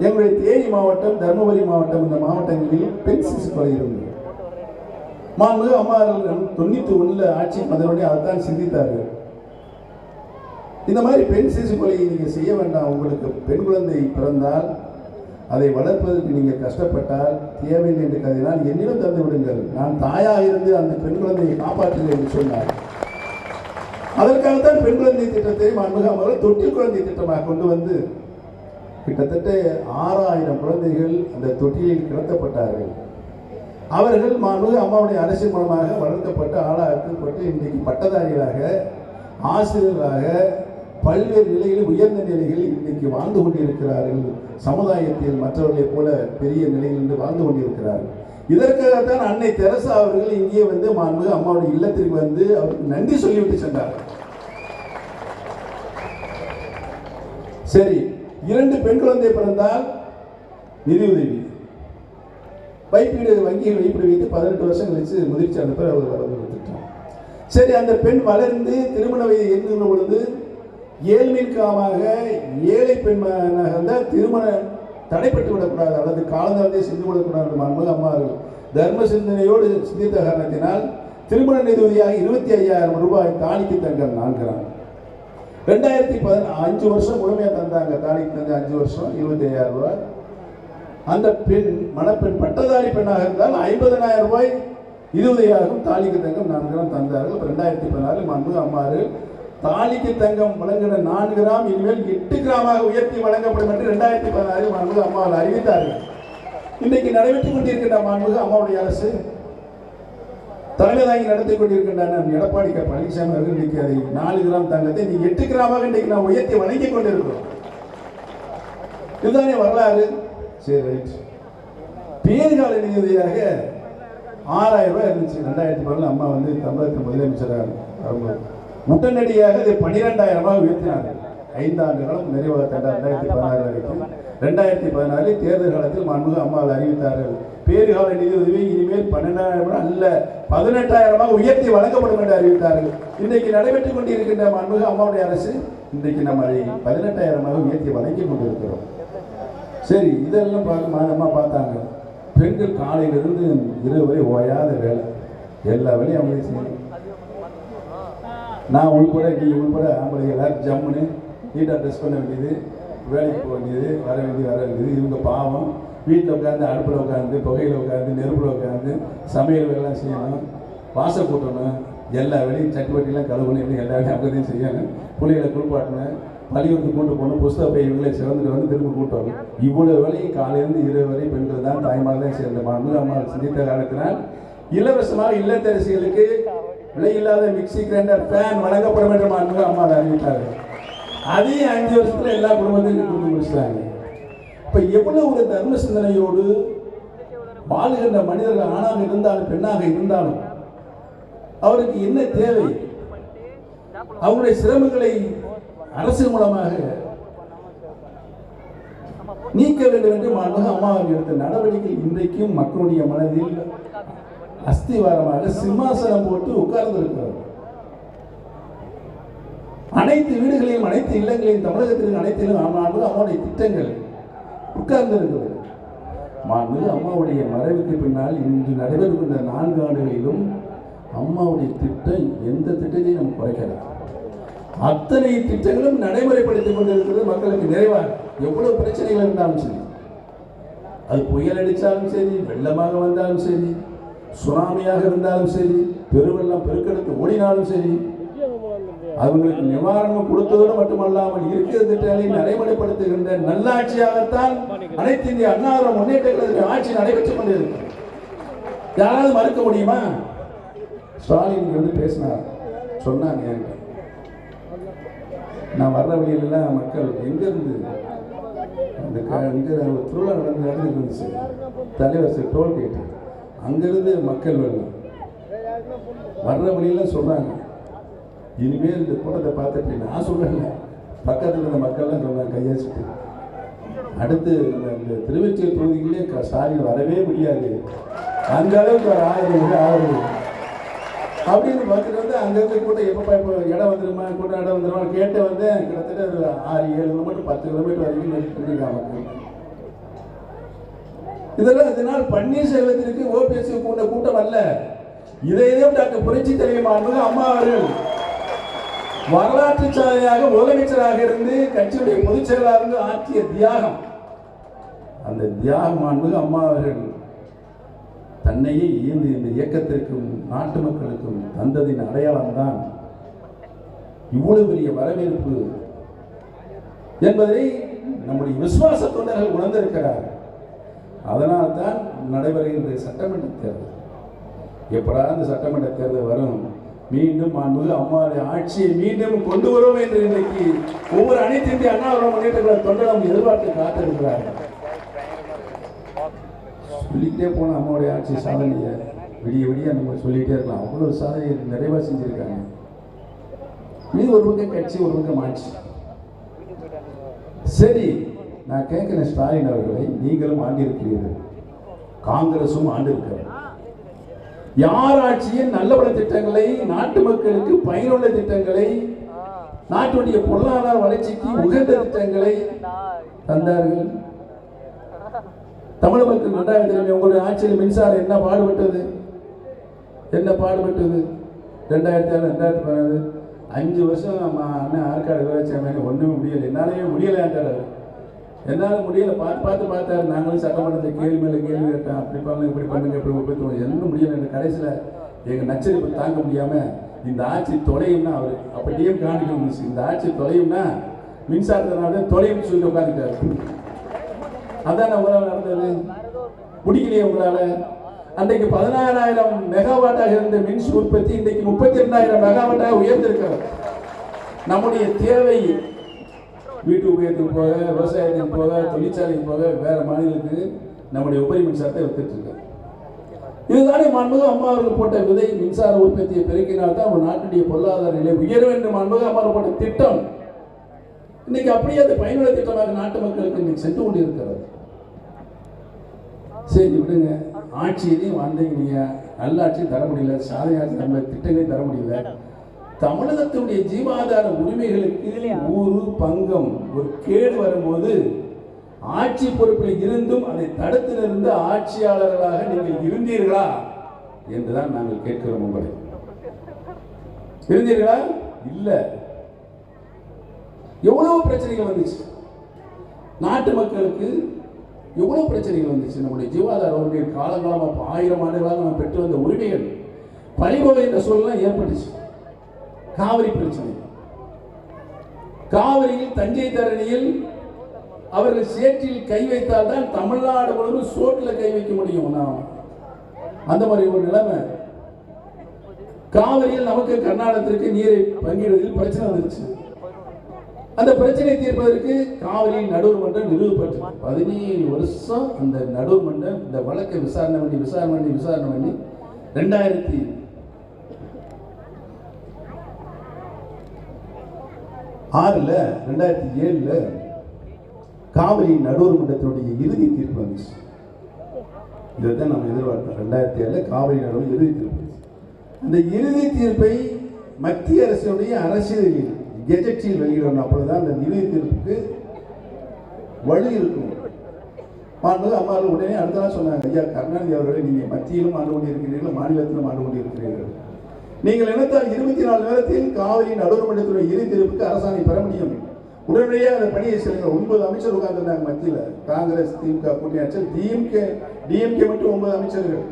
எங்களுடைய தேனி மாவட்டம், தருமபுரி மாவட்டம், இந்த மாவட்டங்களில் பெண் சிசு கொலை இருந்தது. மாண்புமிகு அம்மா 91 ஆட்சி மதனுடைய அதைத்தான் சிந்தித்தார்கள். இந்த மாதிரி பெண் சிசு கொலையை நீங்கள் செய்ய வேண்டாம். உங்களுக்கு பெண் குழந்தை பிறந்தால் அதை வளர்ப்பதற்கு நீங்கள் கஷ்டப்பட்டால் தேவையில்லை என்று கருதினால் என்னிடம் தந்து விடுங்கள், நான் தாயாக இருந்து அந்த பெண் குழந்தையை காப்பாற்றுகிறேன் என்று சொன்னார். அதற்காகத்தான் பெண் குழந்தை திட்டத்தை மாண்புமிகு அவர்கள் தொட்டில் குழந்தை திட்டமாக கொண்டு வந்து கிட்டத்தட்ட 6000 குழந்தைகள் அந்த தொட்டிலில் கிடத்தப்பட்டார்கள். அவர்கள் மாண்புமிகு அம்மாவுடைய அரசு மூலமாக வளர்க்கப்பட்டு ஆளாக்கப்பட்டு இன்றைக்கு பட்டதாரிகளாக, ஆசிரியர்களாக, பல்வேறு நிலைகளில் உயர்ந்த நிலைகளில் இன்றைக்கு வாழ்ந்து கொண்டிருக்கிறார்கள். சமுதாயத்தில் மற்றவர்களைப் போல பெரிய நிலையில் இருந்து வாழ்ந்து கொண்டிருக்கிறார்கள். இதற்காகத்தான் அன்னை தெரசா அவர்கள் இங்கே வந்து மாண்புமிகு அம்மாவுடைய இல்லத்திற்கு வந்து அவருக்கு நன்றி சொல்லிவிட்டு சென்றார்கள். சரி, 2 பெண் குழந்தை பிறந்தால் நிதியுதவி, வைப்பீடு வங்கியில் வைப்பீடு வைத்து 18 வருஷம் கழிச்சு முதிர்ச்சி அந்த பேர் அவர் வளர்ந்து கொடுத்துட்டார். சரி, அந்த பெண் வளர்ந்து திருமண வயதை எண்ணுகிற பொழுது ஏழ்மைக்காக ஏழை பெண்ணாக இருந்தால் திருமணம் தடைப்பட்டு விடக்கூடாது அல்லது காலந்தாரத்தை சென்று விடக்கூடாது. மாண்புமிகு அம்மார்கள் தர்ம சிந்தனையோடு சிந்தித்த காரணத்தினால் திருமண நிதியுதவியாக 25,000 ரூபாய் தாலிக்கு தங்கம் 4 கிராம் 2015 வருஷம் முழுமையாக தந்தாங்க. தாலிக்கு தங்க 5 வருஷம் 25,000 ரூபாய். அந்த பெண் மணப்பெண் பட்டதாரி பெண்ணாக இருந்தால் 50,000 ரூபாய் நிதியுதவியாகவும் தாலிக்கு தங்கம் 4 கிராம் தந்தார்கள். 2016 மாண்புமிகு அம்மார்கள் தாலிக்கு தங்கம் வழங்கின 4 கிராம் இனிமேல் 8 கிராமாக உயர்த்தி வழங்கப்படும் என்று 2016 மாண்புமிகு அம்மாவால் அறிவித்தார்கள். இன்றைக்கு நடைபெற்றுக் கொண்டிருக்கின்ற மாண்புமிகு அம்மாவுடைய அரசு தலைமை தாங்கி நடத்தி கொண்டிருக்கின்றன எடப்பாடி பழனிசாமி அவர்கள் இன்றைக்கு அதை 4 கிராம் தங்கத்தை நீ 8 கிராமாக இன்றைக்கு நாம் உயர்த்தி வழங்கிக் கொண்டிருக்கிறோம். இதுதானே வரலாறு. சரி, ரைட். பேறுகால நிதியுதவியாக 6,000 ரூபாய் இருந்துச்சு. 2010 அம்மா வந்து தமிழகத்தின் முதலமைச்சராக அவங்க உடனடியாக அதை 12,000 ரூபாய் உயர்த்தினார்கள். 5 ஆண்டு காலம் நிறைவாக 2016 வரைக்கும். 2016 தேர்தல் காலத்தில் மாண்புமிகு அம்மாவில் அறிவித்தார்கள், பேறுகால நிதியுதவி இனிமேல் 12,000 அல்ல 18,000 உயர்த்தி வழங்கப்படும் என்று அறிவித்தார்கள். இன்றைக்கு நடைபெற்றுக் கொண்டிருக்கின்ற மாண்புமிகு அம்மாவுடைய அரசு இன்றைக்கு நம்ம அதை 18,000 உயர்த்தி வழங்கி கொண்டிருக்கிறோம். சரி, இதெல்லாம் அம்மா பார்த்தாங்க. பெண்கள் காலையிலிருந்து இரவு வரை ஓயாத வேலை, எல்லா வேலையும் அவங்க செய்யணும். நான் உள்பட, நீ உள்பட ஆம்பளை எல்லாரும் ஜம்முன்னு நீட்டாக ட்ரெஸ் பண்ண வேண்டியது, வேலைக்கு போக வேண்டியது, வர வேண்டியது. இவங்க பாவம் வீட்டில் உட்காந்து, அடுப்பில் உட்காந்து, புகையில் உட்காந்து, நெருப்பில் உட்காந்து சமையல் வேலைலாம் செய்யணும், வாசல் கூட்டணும், எல்லா வேலையும் சட்டுப்பட்டிலாம் கழுவணும், எல்லா வேலையும் அப்படியும் செய்யணும். பிள்ளைகளை குளிப்பாட்டணும், பள்ளிக்கூடத்துக்கு கூட்டு போகணும், புஸ்தக பை இவங்களை சிறந்துட்டு வந்து திரும்ப கூட்டு வரணும். இவ்வளோ வேலையும் காலையிலேருந்து இரவு வரை பெண்கள் தான், தாய்மார் தான் சேர்ந்த மாண்புமிகு அம்மா சிந்தித்த காலத்தினால் இலவசமாக இல்லத்தரசிகளுக்கு விலையில்லாத மிக்சி, கிரைண்டர், ஃபேன் வழங்கப்படும் என்று மாண்புமிகு அம்மா அறிவித்தார்கள். அதையும் 5 வருஷத்துல எல்லா குடும்பத்தையும் கொடுத்து முடிச்சிட்டாங்க. இப்ப எவ்வளவு ஒரு தர்ம சிந்தனையோடு வாழ்கின்ற மனிதர்கள் ஆணாக இருந்தாலும் பெண்ணாக இருந்தாலும் அவருக்கு என்ன தேவை, அவருடைய சிரமங்களை அரசு மூலமாக நீக்க வேண்டும் என்று மாண்புமிகு அம்மா எடுத்த நடவடிக்கை இன்றைக்கும் மக்களுடைய மனதில் அஸ்திவாரமாக சிம்மாசனம் போட்டு உட்கார்ந்து இருக்கிறார். அனைத்து வீடுகளிலும், அனைத்து இல்லங்களிலும், தமிழகத்திலும் அனைத்திலும் அம்மாவுடைய திட்டங்கள் உட்கார்ந்து இருக்கிறது. மாண்புமிகு அம்மாவுடைய மறைவுக்கு பின்னால் இன்று நடைபெறுகின்ற 4 ஆண்டுகளிலும் அம்மாவுடைய திட்டம் எந்த திட்டத்தையும் நம்ம குறைக்கலாம். அத்தனை திட்டங்களும் நடைமுறைப்படுத்திக் கொண்டிருக்கிறது. மக்களுக்கு நிறைவாக எவ்வளவு பிரச்சனைகள் இருந்தாலும் சரி, அது புயல் அடித்தாலும் சரி, வெள்ளமாக வந்தாலும் சரி, சுனாமியாக இருந்தாலும் சரி, பெருவெள்ளம் பெருக்கெடுத்து ஓடினாலும் சரி, அவங்களுக்கு நிவாரணம் கொடுத்ததோடு மட்டுமல்லாமல் இருக்கிற திட்டங்களை நடைமுறைப்படுத்துகின்ற நல்லாட்சியாகத்தான் அனைத்து இந்திய அண்ணா முன்னேற்ற கழக ஆட்சி நடைபெற்றுக் கொண்டிருக்கிறது. யாராவது மறுக்க முடியுமா? ஸ்டாலின் வந்து பேசினார், சொன்னாங்க, நான் வர்ற வழியிலெல்லாம் மக்கள் எங்கேருந்து அந்த திருவிழா நடந்த இடத்துக்கு இருந்துச்சு, தலைவர் டோல்கேட்டு, அங்கிருந்து மக்கள் வெள்ளம் வர்ற வழியெல்லாம் சொல்றாங்க, இனிமேல் இந்த கூட்டத்தை பார்த்துட்டு நான் சொல்லல, பக்கத்தில் இருந்த மக்கள்லாம் சொன்னாங்க கையாச்சிட்டு, அடுத்து இந்த திருவெற்றியூர் தொகுதியிலே ஸ்டாலின் வரவே முடியாது, அந்த அளவுக்கு ஒரு 1000 ஆகுது அப்படின்னு பார்த்துட்டு வந்து அங்கேருந்து கூட்டம் எப்போ இப்போ இடம் வந்துருமா, கூட்டம் இடம் வந்துருமா கேட்டு வந்து கிட்டத்தட்ட ஒரு 6-7 கிலோமீட்டர் 10 கிலோமீட்டர் வரைக்கும் நிறுத்திருக்காங்க. இதனால் பன்னீர்செல்வத்திற்கு ஓபிஎஸ் கூட்ட கூட்டம் அல்ல. இதையும் டாக்டர் புரட்சி தலைவர் அம்மா அவர்கள் வரலாற்று சாதனையாக முதலமைச்சராக இருந்து கட்சியுடைய பொதுச் செயலாளர் இருந்து ஆற்றிய தியாகம், அந்த தியாகம் அம்மா அவர்கள் தன்னையே ஈந்து இந்த இயக்கத்திற்கும் நாட்டு மக்களுக்கும் தந்ததின் அடையாளம் தான் இவ்வளவு பெரிய வரவேற்பு என்பதை நம்முடைய விசுவாச தொண்டர்கள் உணர்ந்திருக்கிறார். அதனால் தான் நடைபெறுகின்ற சட்டமன்ற தேர்தல். எப்படா அந்த சட்டமன்ற தேர்தல் வரும், மீண்டும் அம்மாவுடைய ஆட்சியை மீண்டும் கொண்டு வரும் என்று இன்றைக்கு ஒவ்வொரு அனைத்து இந்திய அண்ணா முன்னேற்ற தொண்டரும் எதிர்பார்த்து காத்திருக்கிறார்கள். சொல்லிக்கிட்டே போன அம்மாவுடைய ஆட்சி சாதனையை விடிய விடிய நம்ம சொல்லிக்கிட்டே இருக்கலாம். அவ்வளவு சாதனை நிறைவாக செஞ்சிருக்காங்க. இது ஒரு பக்கம் கட்சி, ஒரு பக்கம் ஆட்சி. சரி, நான் கேட்கிறேன் ஸ்டாலின் அவர்களை, நீங்களும் ஆண்டிருக்கிறீர்கள், காங்கிரசும் ஆண்டிருக்கிறார். யார் ஆட்சியின் நல்லபட திட்டங்களை, நாட்டு மக்களுக்கு பயனுள்ள திட்டங்களை, நாட்டுடைய பொருளாதார வளர்ச்சிக்கு உகந்த திட்டங்களை தந்தார்கள்? தமிழ் மக்கள் நன்றாக தெரியும். உங்களுடைய ஆட்சியில் மின்சாரம் என்ன பாடுபட்டது, 2007 2012 5 வருஷம் நம்ம அண்ணன் ஆற்காடு விவசாயம் ஒன்றுமே முடியலை. என்னாலேயே முடியலைன்றார். என்னால் முடியலை, பார்த்தாரு. நாங்களும் சட்டமன்றத்தை கேள்வி மேலே கேள்வி கேட்டோம். அப்படி பண்ணலாம், இப்படி பண்ணுங்க, இப்படி உற்பத்தி என்ன முடியலை. எனக்கு கடைசியில் எங்கள் நச்சரிப்பை தாங்க முடியாமல் இந்த ஆட்சி தொலையும்னா அவர் அப்போ டிஎம் காணிக்கணும், இந்த ஆட்சி தொலையும்னா மின்சாரத்தினால தொலையும் சொல்லி உட்காந்துட்டாரு. அதான் உங்களால் நடந்தது. முடிக்கலையே உங்களால். அன்றைக்கு 16,000 மெகாவாட்டாக இருந்த மின் உற்பத்தி இன்றைக்கு 32,000 மெகாவாட்டாக உயர்ந்திருக்கிறது. நம்முடைய தேவை வீட்டு உபயோகத்துக்கு போக, விவசாயத்துக்கு போக, தொழிற்சாலைக்கு போக, வேற மாநிலத்துக்கு நம்முடைய உபரி மின்சாரத்தை வித்துட்டு இருக்காங்க. இதுதானே மாண்புமிகு அம்மா அவர்கள் போட்ட விதை. மின்சார உற்பத்தியை பெருக்கினால்தான் ஒரு நாட்டுடைய பொருளாதார நிலை உயரும் என்று மாண்புமிகு அம்மா அவர்கள் போட்ட திட்டம் இன்னைக்கு அப்படியே அது பயனுள்ள திட்டமாக நாட்டு மக்களுக்கு இன்னைக்கு சென்று கொண்டிருக்கிறது. சரி விடுங்க, ஆட்சியிலையும் வந்தீங்க, நீங்க நல்ல ஆட்சியும் தர முடியல, சாதனையாட்சி நம்ம திட்டங்களையும் தர முடியல. தமிழகத்தினுடைய ஜீவாதார உரிமைகளுக்கு ஊரு பங்கம் ஒரு கேடு வரும்போது ஆட்சி பொறுப்பில் இருந்தும் அதை தடுத்து நிறுத்த ஆட்சியாளர்களாக நீங்கள் இருந்தீர்களா என்றுதான் நாங்கள் கேட்கிறோம். உங்களை இருந்தீர்களா? இல்ல. எவ்வளவு பிரச்சனைகள் வந்துச்சு நாட்டு மக்களுக்கு, எவ்வளவு பிரச்சனைகள் வந்துச்சு. நம்முடைய ஜீவாதார உரிமைகள் காலங்காலமாக 1000 ஆண்டுகளாக நாம் பெற்று வந்த உரிமைகள் பறிபோக என்ற சூழலாம் ஏற்பட்டுச்சு. காவிரி பிரச்சனை, காவிரியில் தஞ்சை தரணியில் அவர்கள் சேற்றில் கை வைத்தால் தான் தமிழ்நாடு முழுவதும் சோற்றில் கை வைக்க முடியும். நாம் அந்த மாதிரி ஒரு நிலைமை. காவிரியில் நமக்கு கர்நாடகத்திற்கு நீரை பங்கிடுவதில் பிரச்சனை வந்துருச்சு. அந்த பிரச்சனை தீர்ப்பதற்கு காவிரி நடுவர் மன்றம் நிறுவப்பட்டு 17 வருஷம் அந்த நடுவர் மன்றம் இந்த வழக்கை விசாரணை பண்ணி 2007 காவிரி நடுவர் மன்றத்தினுடைய இறுதி தீர்ப்பு வந்துச்சு. இதைத்தான் நம்ம எதிர்பார்த்தோம். 2007 காவிரி நடுவர் இறுதி தீர்ப்பு. அந்த இறுதி தீர்ப்பை மத்திய அரசுடைய அரசியலில் கெஜெட்டில் வெளியிடணும். அப்பொழுதுதான் அந்த இறுதி தீர்ப்புக்கு வழி இருக்கும். அம்மாவில் உடனே அடுத்த நாள் சொன்னாங்க, ஐயா கருணாநிதி அவர்களை நீங்கள் மத்தியிலும் ஆண்டு கொண்டு இருக்கிறீர்கள், மாநிலத்திலும் ஆண்டு கொண்டு இருக்கிறீர்கள். நீங்கள் நினைத்தால் 24 நேரத்தில் காவிரி நடுவர் மன்றத்துடைய இறுதி தீர்ப்புக்கு அரசாணை பெற முடியும். உடனடியாக அந்த பணியை செய்யுங்க. 9 அமைச்சர் உட்கார்ந்துருந்தாங்க மத்தியில். காங்கிரஸ் திமுக கூட்டணி ஆட்சியில் டிஎம்கே மட்டும் 9 அமைச்சர்கள்,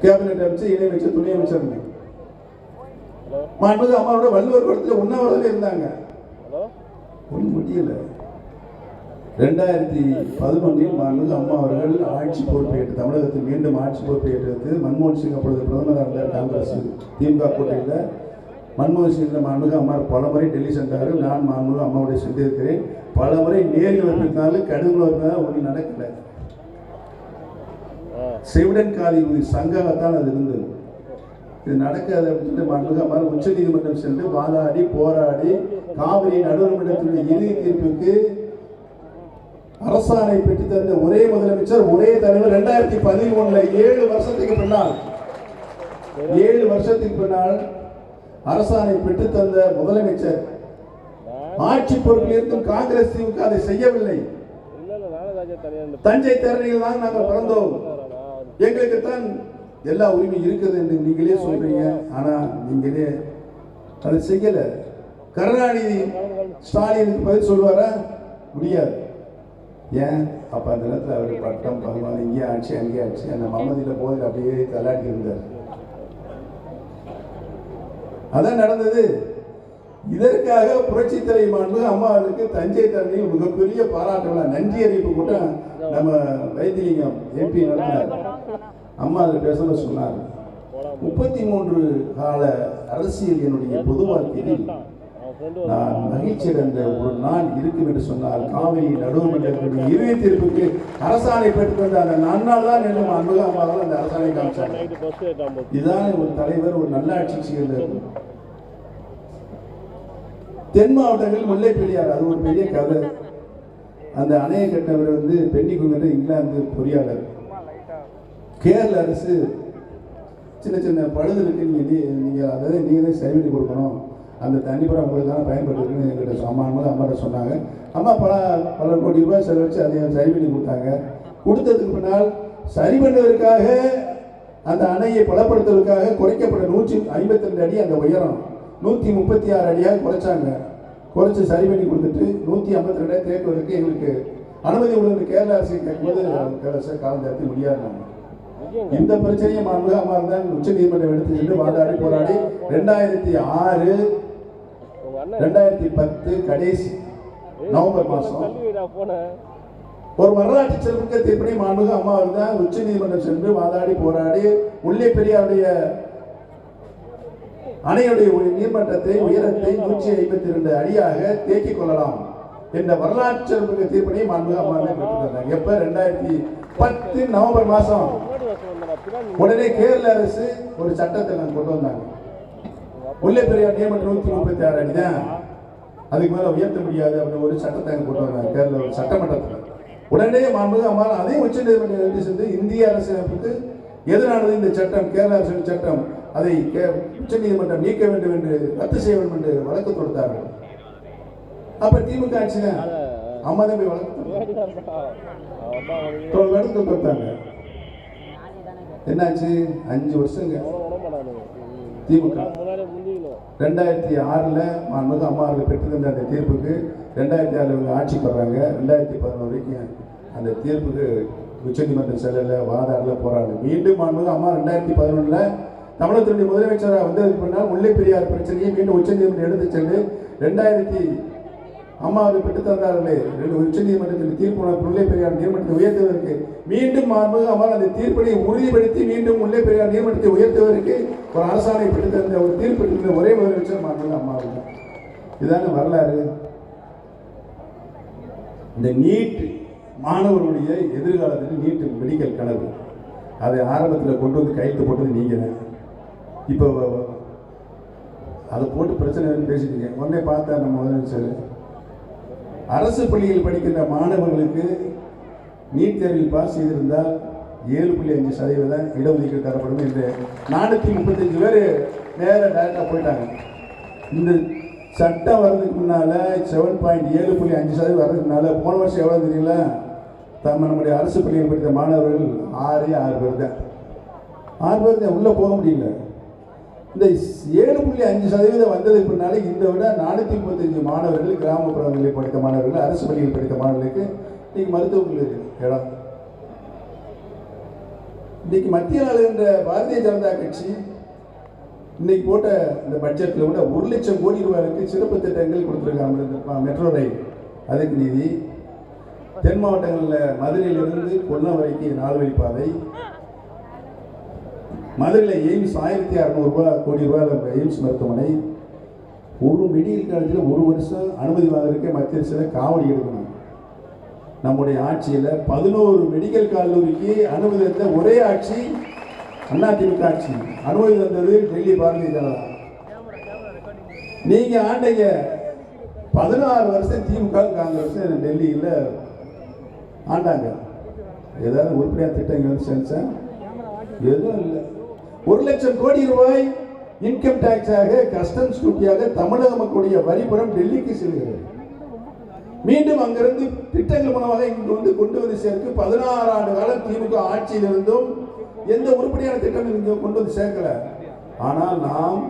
கேபினெட் அமைச்சர், இணை அமைச்சர், துணை அமைச்சர். மாண்புமிகு அம்மாவோட வள்ளுவர் குளத்தில் உண்ணாவிரதம் இருந்தாங்க. ஒன்றும் முடியல. 2011 மாண்புமிகு அம்மா அவர்கள் ஆட்சி பொறுப்பேற்று தமிழகத்தில் மீண்டும் ஆட்சி பொறுப்பேற்றது. மன்மோகன் சிங் அப்பொழுது பிரதமராக இருந்தார். காங்கிரஸ் திமுக கூட்டணியில் மன்மோகன் சிங் மாண்புமிகு அம்மா பல முறை டெல்லி சென்றார்கள். நான் மாண்புமிகு அம்மாவுடைய சென்றிருக்கிறேன். பல முறை நேரில் வைப்பிருந்தாலும் கடுமையாக இருந்தாலும் ஒன்றும் நடக்கல. செவிடன் காதி சங்கத்தான் அது இருந்தது. இது நடக்காது அப்படின்னு சொல்லிட்டு மாண்புமிகு அம்மா உச்ச நீதிமன்றம் சென்று வாதாடி போராடி காவிரி நடுவர் மன்றத்தினுடைய இறுதி தீர்ப்புக்கு அரசாணை பெற்று தந்த ஒரே முதலமைச்சர், ஒரே தலைவர். 2011 7 வருஷத்துக்கு பின்னால் அரசாணை பெற்று தந்த முதலமைச்சர் ஆட்சி பொறுப்பில் இருக்கும் காங்கிரஸ் திமுக அதை செய்யவில்லை. தஞ்சை தேரணியில் தான் நாங்கள் பிறந்தோம், எங்களுக்கு தான் எல்லா உரிமையும் இருக்குது என்று நீங்களே சொல்றீங்க. ஆனா நீங்களே அதை செய்யல. கருணாநிதி ஸ்டாலினுக்கு பதில் சொல்வாரா? முடியாது. ஏன்? அப்ப அந்த நேரத்தில் அவர் பட்டம் பகவான் இங்கே ஆட்சி அங்கே ஆட்சி அந்த மமதியில போதில் அப்படியே தள்ளாட்டி இருந்தார். அதான் நடந்தது. இதற்காக புரட்சி தலைமாண்பு அம்மாவுக்கு தஞ்சை தரணியில் மிகப்பெரிய பாராட்டு நன்றி அறிவிப்பு கூட நம்ம வைத்திலிங்கம் எம்பி நடத்தினார். அம்மா அதில் பேசல சொன்னார், 33 கால அரசியல் என்னுடைய பொது வாழ்க்கையில் நான் மகிழ்ச்சி அடைந்த ஒரு நாள் இருக்கும் என்று சொன்னால் காவிரி நடுவர்மன்றத்தினுடைய இறுதி தீர்ப்புக்கு அரசாணை பெற்றுக்கொண்ட அந்த நன்னாள் தான் என்று அன்பு அம்மாவால் அந்த அரசாணை காமிச்சாங்க. இதுதான் ஒரு தலைவர் ஒரு நல்லாட்சி செய்கிறது. தென் மாவட்டங்கள் முல்லை பெரியார் அது ஒரு பெரிய கதை. அந்த அணையை கட்டினவர் பென்னிகுங்கர் இங்கிலாந்து பொறியாளர். கேரள அரசு சின்ன சின்ன பழுதுகளுக்கு நீங்கள் அதாவது நீங்கள் தான் சரி பண்ணி கொடுக்கணும், அந்த தண்ணி படம் உங்களுக்கு தானே பயன்படுத்துன்னு எங்கிட்ட அம்மாட்ட சொன்னாங்க. அம்மா பல கோடி ரூபாய் செலவழித்து அதை சரி பண்ணி கொடுத்தாங்க. கொடுத்ததுக்கு பின்னால் சரி பண்ணுவதற்காக அந்த அணையை பலப்படுத்துவதற்காக குறைக்கப்பட்ட 152 அடி அந்த உயரம் 136 அடியாக குறைச்சாங்க. குறைச்சி சரி பண்ணி கொடுத்துட்டு 152 தேக்குவதற்கு எங்களுக்கு அனுமதி உள்ள கேரள அரசு கேட்கும்போது கேரள அரசு காலம் தடுத்து முடியாது. இந்த பிரச்சனையை அம்மா தான் உச்ச நீதிமன்றம் எடுத்து சென்று வாதாடி போராடி 2006 2010 கடைசி நவம்பர் மாதம் ஒரு வரலாற்று சிறப்புக்க தீர்ப்பினை மாண்புக அம்மா தான் உச்ச நீதிமன்றம் சென்று வாதாடி போராடி முல்லை பெரியாருடைய அணையுடைய நீர்மட்டத்தை உயரத்தை 152 அடியாக தேக்கிக் கொள்ளலாம் என்ற வரலாற்று சிறப்புக்க தீர்ப்பினை மாண்புக அம்மா பெற்றுத்தந்தாங்க. எப்ப 2010 நவம்பர் மாதம். உடனே கேரள அரசு ஒரு சட்டத்தை கொண்டு வந்தாங்க. முல்லை பெரியார் நீர்மட்டம் 136 அடி தான், அதுக்கு மேல உயர்த்த முடியாது அப்படின்னு ஒரு சட்டத்தை கொண்டு வந்தாங்க கேரள ஒரு சட்டமன்றத்தில். உடனே மாண்புக அம்மா அதே உச்ச நீதிமன்றம் எழுதி சென்று இந்திய அரசியலமைப்புக்கு எதிரானது இந்த சட்டம், கேரள அரசின் சட்டம், அதை உச்ச நீதிமன்றம் நீக்க வேண்டும் என்று ரத்து செய்ய வேண்டும் என்று வழக்கு தொடுத்தார்கள். அப்ப திமுக ஆட்சியில அம்மா தான் போய் வழக்கு தொடுத்தாங்க. என்னாச்சு? 5 வருஷங்க திமுக. 2006 மாண்புமிகு அம்மா அவர்கள் பெற்றிருந்த அந்த தீர்ப்புக்கு 2006 ஆட்சிக்கு வர்றாங்க. 2011 வரைக்கும் அந்த தீர்ப்புக்கு உச்சநீதிமன்றம் செல்லல, வாதாடல, போராடல. மீண்டும் மாண்புமிகு அம்மா 2011 தமிழகத்தினுடைய முதலமைச்சராக வந்ததுக்கு பின்னால் முல்லை பெரியார் பிரச்சனையை மீண்டும் உச்சநீதிமன்றம் எடுத்து சென்று 2000 அம்மா அவர்கள் பெற்று தந்தார்களே உச்சநீதிமன்றத்தில் தீர்ப்பு முல்லை பெரியார் நீர்மட்டத்தை உயர்த்துவதற்கு மீண்டும் மாண்புமிகு அம்மா அந்த தீர்ப்பினை உறுதிப்படுத்தி மீண்டும் முல்லை பெரியார் நீர்மட்டத்தை உயர்த்துவதற்கு ஒரு அரசாணை பெற்று தந்த ஒரு தீர்ப்பு ஒரே முதலமைச்சர் மாண்புமிகு அம்மா அவர்கள். இதான வரலாறு. இந்த நீட் மாணவர்களுடைய எதிர்காலத்தில் நீட் மெடிக்கல் கனவு அதை ஆரம்பத்தில் கொண்டு வந்து கையெழுத்து போட்டது நீங்க தான். இப்போ அதை போட்டு பிரச்சனை பேசிட்டீங்க. உடனே பார்த்தா நம்ம முதலமைச்சர் அரசு பள்ளியில் படிக்கின்ற மாணவர்களுக்கு நீட் தேர்வில் பாஸ் செய்திருந்தால் 7.5% இடஒதுக்கீடு தரப்படும் என்று 435 பேர் நேராக டைரக்டாக போயிட்டாங்க. இந்த சட்டம் வர்றதுக்கு முன்னால் 7.5% வர்றதுக்கு முன்னால் போன வருஷம் எவ்வளோ தெரியல, நம்முடைய அரசு பள்ளியில் படித்த மாணவர்கள் 6 பேர் தான். 6 பேர் தான் உள்ளே போக முடியல. இந்த 7.5% வந்ததுக்கு பின்னாலே இந்த விட 435 மாணவர்கள் கிராமப்புறங்களில் படித்த மாணவர்கள் அரசு பள்ளியில் படித்த மாணவர்களுக்கு இன்னைக்கு மருத்துவக் கல்லூரி இடம். இன்னைக்கு மத்திய ஆளுகின்ற பாரதிய ஜனதா கட்சி இன்னைக்கு போட்ட இந்த பட்ஜெட்டில் கூட 1 லட்சம் கோடி ரூபாய்க்கு சிறப்பு திட்டங்கள் கொடுத்துருக்காங்க. மெட்ரோ ரயில் அதுக்கு நிதி, தென் மாவட்டங்களில் மதுரையிலிருந்து கொல்லம் வரைக்கும் 4 வழிப்பாதை, மதுரையில் எய்ம்ஸ் 1600 கோடி ரூபாய் எய்ம்ஸ் மருத்துவமனை, ஒரு மெடிக்கல் காலேஜில் 1 வருஷம் அனுமதி வாங்குறதுக்கே மத்திய அரசில் காவடி எடுக்கணும். நம்முடைய ஆட்சியில் 11 மெடிக்கல் கல்லூரிக்கு அனுமதி தந்த ஒரே ஆட்சி அதிமுக ஆட்சி. அனுமதி தந்தது டெல்லி பாரதிய ஜனதா. நீங்க ஆண்டைங்க 16 வருஷம் திமுக காங்கிரஸ் டெல்லியில் ஆண்டாங்க. ஏதாவது உருப்படியாக திட்டங்கள் செஞ்சா எதுவும் இல்லை. 1 லட்சம் கோடி ரூபாய் இன்கம் டாக்ஸாக கஸ்டம்ஸ் டியூட்டியாக தமிழக மக்களுடைய வரிபுறம் டெல்லிக்கு செல்கிறது. மீண்டும் அங்கிருந்து திட்டங்கள் மூலமாக இங்கு வந்து கொண்டு வந்து சேர்க்க 16 ஆண்டு காலம் திமுக ஆட்சியில் இருந்தும் எந்த உருப்படியான திட்டம் இங்கே கொண்டு வந்து சேர்க்கல. ஆனால் நாம்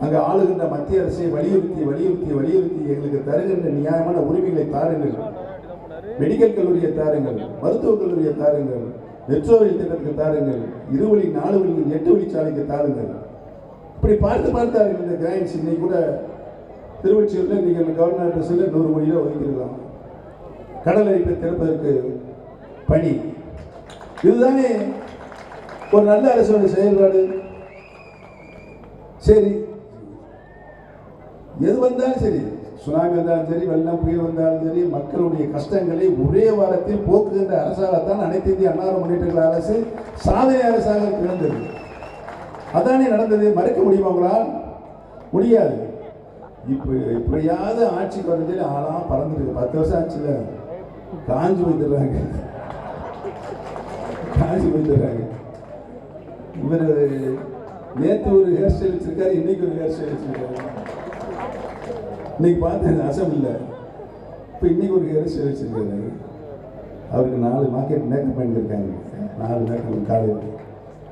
அங்கு ஆளுகின்ற மத்திய அரசை வலியுறுத்தி வலியுறுத்தி வலியுறுத்தி எங்களுக்கு தருகின்ற நியாயமான உரிமைகளை தாருங்கள், மெடிக்கல் கல்லூரியை தாருங்கள், மருத்துவக் கல்லூரியை தாருங்கள், மெட்ரோ ரயில் திட்டத்துக்கு தாருங்கள், 2 வழி 4 வழி 8 வழிச்சாலைக்கு தாருங்கள். இப்படி பார்த்து பார்த்தார்கள் இந்த கிராண்ட்ஸ். இன்னைக்கு கூட திருவொற்றியூரில் இன்னைக்கு கவர்னர் ஆஃபீஸில் 100 கோடி ரூபாய் ஒதுக்கியிருக்காங்க கடல் அரிப்பை திறப்பதற்கு பணி. இதுதானே ஒரு நல்ல அரசோட செயல்பாடு. சரி, எது வந்தாலும் சரி, சுனாமி வந்தாலும் சரி, வெள்ளம் புயல் வந்தாலும் சரி, மக்களுடைய கஷ்டங்களை ஒரே வாரத்தில் போக்குகின்ற அரசாகத்தான் அனைத்து இந்திய அண்ணா முன்னேற்ற அரசு சாதனை அரசாக திகழ்ந்தது. அதானே நடந்தது. மறுக்க முடியுமா உங்களால்? முடியாது. இப்படியாவது ஆட்சிக்கு வந்து ஆளாக பறந்துருக்கு. 10 வருஷம் ஆச்சுல, காஞ்சி போய்த்துறாங்க, காஞ்சி போய்த்துறாங்க. இவர் நேற்று ஒரு ஹேர் ஸ்டைல் வச்சிருக்காரு, இன்னைக்கு ஒரு ஹேர் ஸ்டைல் வச்சிருக்காரு. இன்னைக்கு பார்த்தேன் அசம்பிளில், இப்போ இன்னைக்கு ஒரு ஹேர் ஸ்டைல் வச்சிருக்காரு. அவருக்கு 4 மார்க்கெட் மேக்கப் பண்ணியிருக்காங்க. 4 மேக்கப் காலையில்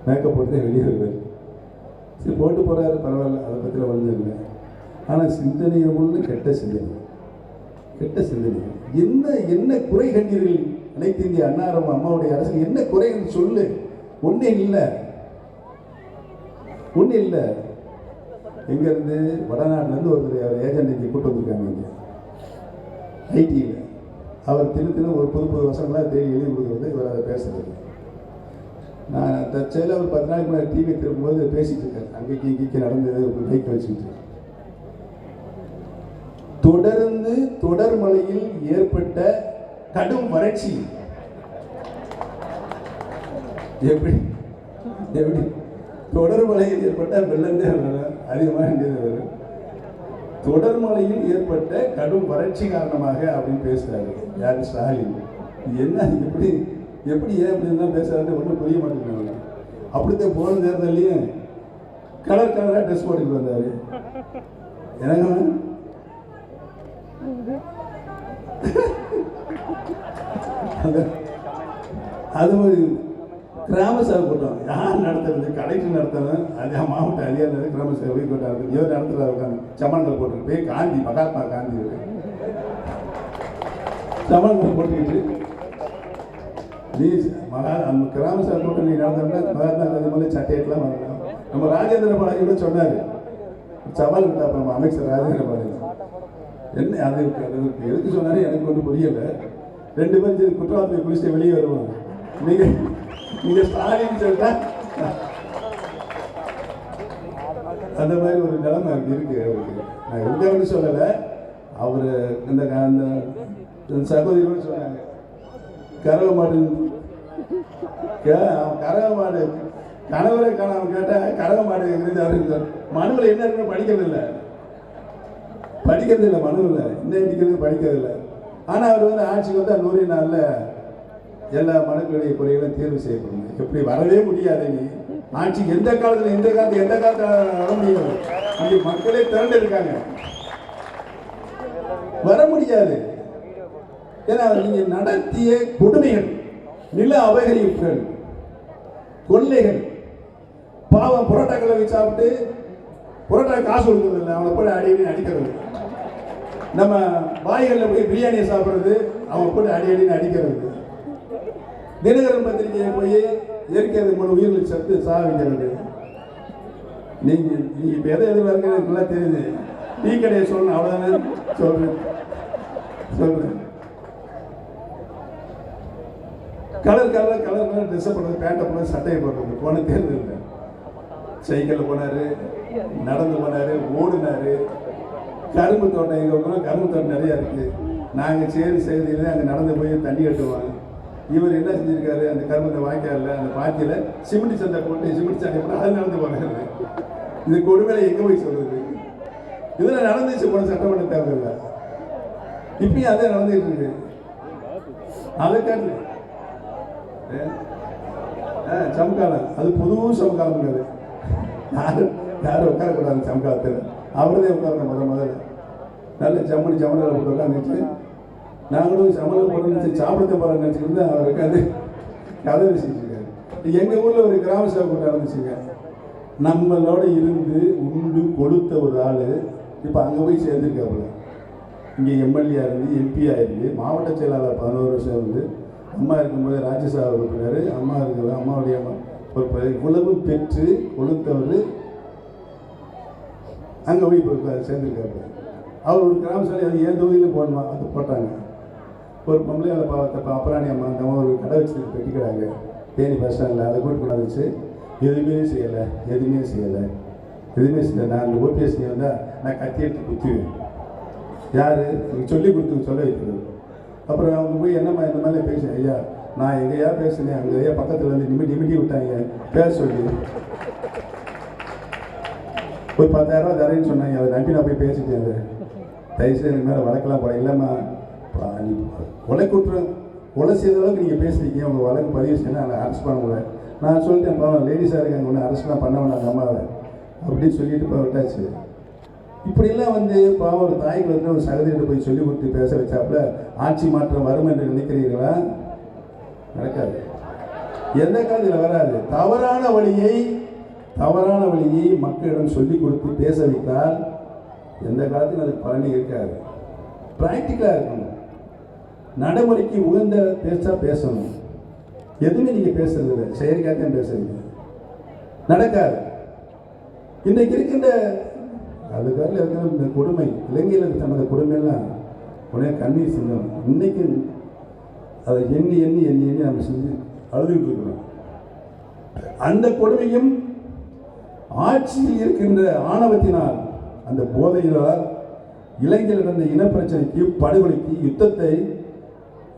மேக்கப் போட்டு வெளியே வருவார். சரி, போட்டு போகிறாரு, பரவாயில்ல, அதை பற்றியில் வந்து இல்லை. ஆனால் சிந்தனையை ஒன்று கெட்ட சிந்தனை, கெட்ட சிந்தனை. என்ன என்ன குறை கண்டீர்கள்? அனைத்து இந்திய அன்னாரம் அம்மாவுடைய அரசு என்ன குறை என்று சொல்லு. ஒன்றும் இல்லை, ஒன்றும் இல்லை. எங்கேருந்து வடநாட்டிலேருந்து ஒருத்தர் அவர் ஏஜென்ட் இங்கே கூட்டு வந்திருக்காங்க இங்கே ஐடியில். அவர் திரு ஒரு புது வசனங்களாக தேடி எழுதி கொடுக்குறது, இவர் அதை பேசுகிறது. நான் தற்செயலில் ஒரு 10 நாளைக்கு முன்னாடி டிவி திரும்பும்போது பேசிகிட்டு இருக்கேன். அங்கேக்கு இங்கே நடந்தது மைக் வச்சுக்கிட்டு. தொடர்ந்து தொடர்மழையில் ஏற்பட்ட கடும் வறட்சி. எப்படி எப்படி தொடர்மழையில் ஏற்பட்ட வெள்ளந்தே அதிகமாக வரும். தொடர்மழையில் ஏற்பட்ட கடும் வறட்சி காரணமாக அப்படின்னு பேசுறாரு யாரு? ஸ்டாலின். என்ன எப்படி எப்படி ஏன் அப்படின்னு பேசுறாரு ஒன்றும் புரிய மாட்டேங்கிறாங்க. அப்படித்தான் போன தேர்தலையும் கலர் கலராக ட்ரெஸ் போட்டுட்டு வந்தாரு. எனக்கு அது ஒரு கிராம சபை கூட்டம். யார் நடத்துறது? கலெக்டர் நடத்தணும், அது மாவட்ட அதிகாரி கிராம சபை கூட்டம் இவர் நடத்துறாரு. உட்காந்து சமன்கள் போட்டு போய் காந்தி, மகாத்மா காந்தி சமன்கள் போட்டுக்கிட்டு நீ கிராம சபை கூட்டம் நீ நடந்தோம்னா மகாத்மா காந்தி மேலே சட்டையெல்லாம் வரலாம். நம்ம ராஜேந்திர பாலாஜி கூட சொன்னார், சவால் விட்டா நம்ம அமைச்சர் ராஜேந்திர பாலாஜி. என்ன அது எதுக்கு சொன்னாரு எனக்கு ஒன்றும் புரியல. 2 பேரும் குற்றவாளியை குளிச்சுட்டு வெளியே வருவாங்க. நீங்க ஸ்டாலின் சொல்லிட்டா அந்த மாதிரி ஒரு நிலைமை இருக்கு அவருக்கு. நான் எங்கன்னு சொல்லலை, அவர் இந்த சகோதரி சொன்னாங்க கறவை மாடு கணவரை காணாம கேட்டா கறவை மாடு அவருக்கு மனுவில் என்ன இருக்குன்னு படிக்கிறது இல்லை மனுவில் என்ன அடிக்கிறது படிக்கிறது இல்லை. ஆனால் அவர் வந்து ஆட்சிக்கு வந்து 100 நாளில் எல்லா மனுக்களுடைய குறைகளும் தீர்வு செய்யப்படும். எப்படி வரவே முடியாது. நீ ஆட்சிக்கு எந்த காலத்தில் வர முடியாது. இங்கே மக்களே திரண்டு இருக்காங்க, வர முடியாது. ஏன்னா நீங்க நடத்திய கொடுமைகள், நில அபகரிப்புகள், கொள்ளைகள், பாவம் புரோட்டா கலவை சாப்பிட்டு புரோட்டா காசு கொடுக்கறது இல்லை, அவனை போய் அடி அடிக்கிறது. நம்ம பாய்களில் போய் பிரியாணியை சாப்பிட்றது, அவன் போட்டு அடி அடிக்கிறது. தினகரன் பத்திரிகையை போய் இயற்கை மூணு உயிர்களுக்கு சத்து சாவிக்கிறது. நீங்க இப்போ எதை எதிர்பார்க்க நல்லா தெரியுது. டீ கடையை சொல்லணும், அவ்வளோதானே சொல்றேன். கலர் ட்ரெஸ்ஸை போடுறது, பேண்ட்டை போடுறது, சட்டையை போடுறது. போன தேர்தல் சைக்கிளில் போனார், நடந்து போனார், ஓடினார். கரும்பு தோட்டம் எங்கள் பக்கம் கரும்பு தோட்டம் நிறையா இருக்குது. நாங்கள் செய்தியில் அங்கே நடந்து போய் தண்ணி கட்டுவாங்க. இவர் என்ன செஞ்சுருக்காரு, அந்த கரும்பு வாய்க்காலில் அந்த பாத்தியில் சிமெண்ட் சண்டை போட்டு அது நடந்து போனாரு. இது கொடுமையில எங்கே போய் சொல்றது? இதில் நடந்துச்சு போன சட்டமன்ற தேர்தலில். இப்பயும் அதே நடந்துட்டு இருக்கு. அதை காட்டு சமகாலம், அது புது சமகாலம் இருக்காது. யாரும் உட்காரக்கூடாது சமகாலத்தில். அவரதே உட்காரணும் முதல்ல நல்ல ஜம்முன்னு போட்டு உட்காந்துச்சு நாங்களும் சமையல் போட்டு சாப்பிட போகிறோம்னு நினச்சிக்கிட்டு அவருக்கு அது கதை பேசிட்டு இருக்காரு. எங்கள் ஊரில் ஒரு கிராம சபை கூட்டம் நடந்துச்சுங்க. நம்மளோட இருந்து உண்டு கொடுத்த ஒரு ஆள் இப்போ அங்கே போய் சேர்ந்துருக்காப்புல. இங்கே எம்எல்ஏ இருந்து எம்பியாக இருந்து மாவட்ட செயலாளர் 11 வருஷம் இருந்து அம்மா இருக்கும்போது ராஜ்யசபா உறுப்பினர், அம்மா இருக்கிற அம்மாவுடைய ஒரு இவ்வளவு பெற்று கொடுத்தவர் அங்கே போய் இப்போ சேர்ந்துருக்காப்புல. அவர் ஒரு கிராம சபை அது ஏன் தொகுதியில் போடணுமா அது போட்டாங்க. ஒரு பொம்பளை அதை அப்புறாணி அம்மா அந்த ஒரு கடை வச்சு பெட்டிக்கிறாங்க தேனி பஸ் ஸ்டாண்டில். அதை கூட்டு கொண்டாந்துச்சு. எதுவுமே செய்யலை. நான் அந்த ஓபிஎஸ் வந்தால் நான் கத்தி எடுத்து குத்துவேன். யார் சொல்லி கொடுத்து சொல்ல வைக்கிறது. அப்புறம் அவங்க போய் என்னம்மா இந்த மாதிரி பேசுகிறேன். ஐயா நான் எங்கேயா பேசுனேன், அங்கேயா பக்கத்தில் வந்து நிமிட்டி விட்டாங்க பேச சொல்லி ஒரு 10,000 ரூபா தரேன்னு சொன்னாங்க. அதை நம்பி நான் போய் பேசிட்டேன். அது தயவுசெய்து எனக்கு மேலே வழக்கெல்லாம் போட இல்லைம்மா, கொலை செய்த அளவுக்கு நீங்கள் பேசுறீங்க, உங்கள் வழக்கு பதிவு செய்யணும், அதை அரெஸ்ட் பண்ண முடியல. நான் சொல்லிட்டேன், பாவம் லேடிஸாக இருக்காங்க, ஒன்று அரெஸ்ட்லாம் பண்ண வேண்டாம் அம்மாவை அப்படின்னு சொல்லிட்டு இப்போ விட்டாச்சு. இப்படிலாம் வந்து பாவம் ஒரு தாய்களுக்கு ஒரு சகோதரிட்டு போய் சொல்லி கொடுத்து பேச வச்சாப்புல ஆட்சி மாற்றம் வரும் என்று நினைக்கிறீர்களா? நடக்காது. எந்த காலத்தில் வராது. தவறான வழியை மக்களிடம் சொல்லி கொடுத்து பேச வைத்தால் எந்த காலத்திலும் அதுக்கு பலனே இருக்காது. பிராக்டிக்கலாக இருக்கணும். நடைமுறைக்கு உகந்த பேசணும். எதுவுமே நீங்கள் பேசுறது இல்லை, செயற்கையாக பேசுறீங்க, நடக்காது. இன்றைக்கு இருக்கின்ற அதுக்காக இருக்கிற இந்த கொடுமை, இலங்கையில் தனது கொடுமையெல்லாம் உடனே கண்ணீர் சிந்தம். இன்னைக்கு அதை எண்ணி நம்ம செஞ்சு அழுதுகிட்டு இருக்கிறோம். அந்த கொடுமையும் ஆட்சியில் இருக்கின்ற ஆணவத்தினால், அந்த போதையினால் இலங்கையில் நடந்த இனப்பிரச்சனைக்கு, படுகொலைக்கு, யுத்தத்தை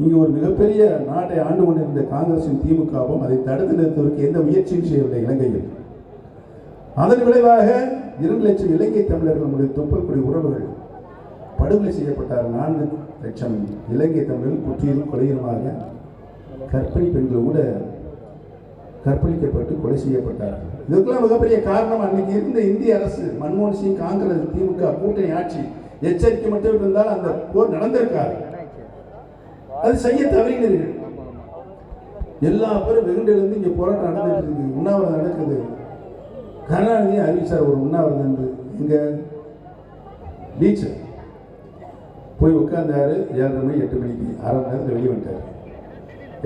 இங்கு ஒரு மிகப்பெரிய நாட்டை ஆண்டு கொண்டிருந்த காங்கிரசின் திமுகவும் அதை தடுத்து நிறுத்துவதற்கு எந்த முயற்சியும் செய்யவில்லை இலங்கையில். அதன் விளைவாக 2 லட்சம் இலங்கை தமிழர்களுடைய தொப்புள் கொடி உறவுகள் படுகொலை செய்யப்பட்டார். 4 லட்சம் இலங்கை தமிழர்கள் குற்றியிலும் கொலையுமாக கர்ப்பிணி பெண்கள் கூட கற்பழிக்கப்பட்டு கொலை செய்யப்பட்டார்கள். இதுக்கெல்லாம் மிகப்பெரிய காரணம் அன்னைக்கு இருந்த இந்திய அரசு, மன்மோகன் சிங், காங்கிரஸ், திமுக கூட்டணி ஆட்சி எச்சரிக்கை மட்டும் இருந்தால் அந்த போர் நடந்திருக்காது. அது செய்ய தவறினீர்கள். எல்லா பேரும் வெகுண்டிலிருந்து இங்கே போராட்டம் நடந்துட்டு இருக்கு, உண்ணாவிரதம் நடக்குது. கருணாநிதி அறிவிச்சார் ஒரு உண்ணாவிரதம் இருந்து இங்க பீச் போய் உட்கார்ந்தாரு. 7:30 மணி 8 மணிக்கு 1/2 மணி நேரத்தில் வெளியே வந்துட்டார்.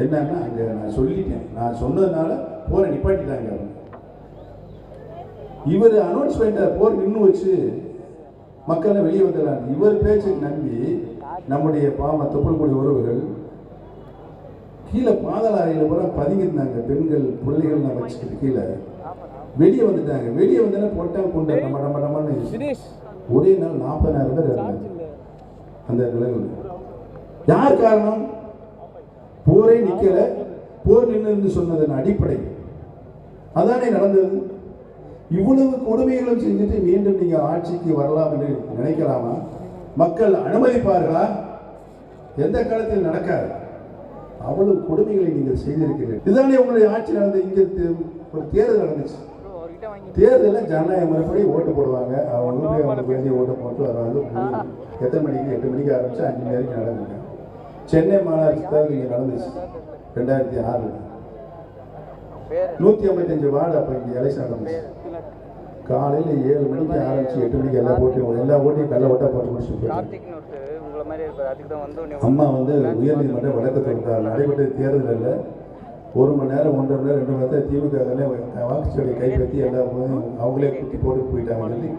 என்னன்னா அங்கே நான் சொல்லிட்டேன், நான் சொன்னதுனால போரை நிப்பாட்டிட்டாங்க. இவர் அனௌன்ஸ் பண்ணிட்டார் போர் நின்று வச்சு மக்களை வெளியே வந்துடலாம். இவர் பேச்சுக்கு நம்பி நம்முடைய தொப்புள் கொடி உறவுகள் கீழே பாதாள அறையில் பூரா பதுங்கிருந்தாங்க. பெண்கள் பிள்ளைகள் நான் வச்சுக்கிட்டு கீழே வெளியே வந்துட்டாங்க. வெளியே வந்தோன்னா போட்டாங்க கொண்டு நம்ம ஒரே நாள் 40,000 பேர் இருந்தாங்க. அந்த நிலையில் யார் காரணம்? போரே நிக்கல, போர் நின்று சொன்னதன் அடிப்படை அதானே நடந்தது. இவ்வளவு கொடுமைகளும் செஞ்சுட்டு மீண்டும் நீங்க ஆட்சிக்கு வரலாம் என்று நினைக்கலாமா? மக்கள் அனுமதிப்பார்களா? எந்த காலத்தில் நடக்காது. அவ்வளவு கொடுமைகளை நீங்கள் செய்திருக்கிறீர்கள். இதுதானே உங்களுடைய ஆட்சி நடந்தது. இங்க ஒரு தேர்தல் நடந்துச்சு. தேர்தலில் ஜனநாயக முறைப்படி ஓட்டு போடுவாங்க. அவங்களுக்கு வேண்டிய ஓட்டை போட்டு வருவாங்க. எத்தனை மணிக்கு? 8 மணிக்கு ஆரம்பிச்சு 5 மணி வரைக்கும் நடந்துங்க. சென்னை மாநகராட்சி தேர்தல் இங்கே நடந்துச்சு 2006. 155 வார்டு அப்போ இங்கே எலெக்ஷன் நடந்துச்சு. காலையில் 7 மணிக்கு ஆரம்பிச்சு 8 மணிக்கு எல்லா ஓட்டையும் கள்ள ஓட்டா போட்டு முடிச்சுட்டு அம்மா உயர்நீதிமன்ற வழக்கு தொடுத்தார். நடைபெற்ற தேர்தலில் 1 மணி நேரம் 1.5 மணி நேரம் 2 மணி நேரத்தில் திமுக வாக்குச்சாவடியை கைப்பற்றி எல்லா அவங்களே குத்தி போட்டு போயிட்டாங்க சொல்லி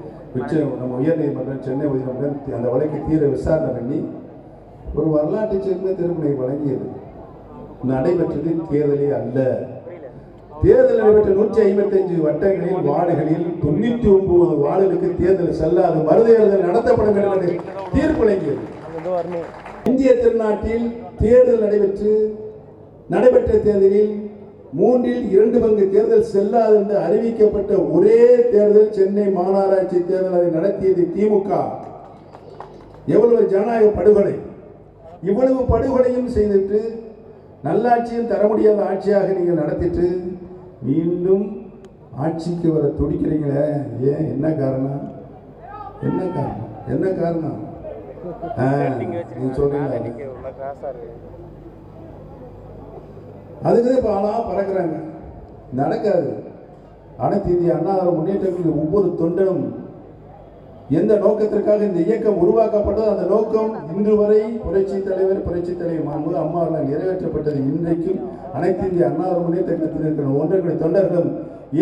நம்ம உயர்நீதிமன்றம், சென்னை உயர்நீதிமன்றம் அந்த வழக்கை தீர விசாரணை பண்ணி ஒரு வரலாற்று சிறந்த தீர்ப்பினை வழங்கியது. நடைபெற்றது தேர்தலே அல்ல. தேர்தல் நடைபெற்ற 155 வட்டங்களில் வார்டுகளில் 99 வார்டுகளுக்கு தேர்தல் செல்லாது, மறுதேர்தல் நடத்தப்படும் என்று தீர்ப்பு வழங்கியது. இந்திய திருநாட்டில் தேர்தல் நடைபெற்ற தேர்தலில் 3/2 பங்கு தேர்தல் செல்லாது என்று அறிவிக்கப்பட்ட ஒரே தேர்தல் சென்னை மாநகராட்சி தேர்தல். அதை நடத்தியது திமுக. எவ்வளவு ஜனநாயக படுகொலை! இவ்வளவு படுகொலையும் செய்துட்டு நல்லாட்சியும் தர முடியாத ஆட்சியாக நீங்கள் நடத்திட்டு மீண்டும் ஆட்சிக்கு வர துடிக்கிறீங்களே, ஏன்? என்ன காரணம்? நீங்க சொல்றீங்க அதுக்குதான் இப்ப ஆளா பறக்குறாங்க. நடக்காது. அனைத்து இந்திய அண்ணா முன்னேற்றங்களுக்கு ஒவ்வொரு தொண்டனும் எந்த நோக்கத்திற்காக இந்த இயக்கம் உருவாக்கப்பட்டது, அந்த நோக்கம் இன்று வரை புரட்சி தலைவர் மாண்புமிகு அம்மா அவர்களால் நிறைவேற்றப்பட்டது. இன்றைக்கும் அனைத்து இந்திய அண்ணா முன்னேற்றத்தில் இருக்கிற 1.5 கோடி தொண்டர்களும்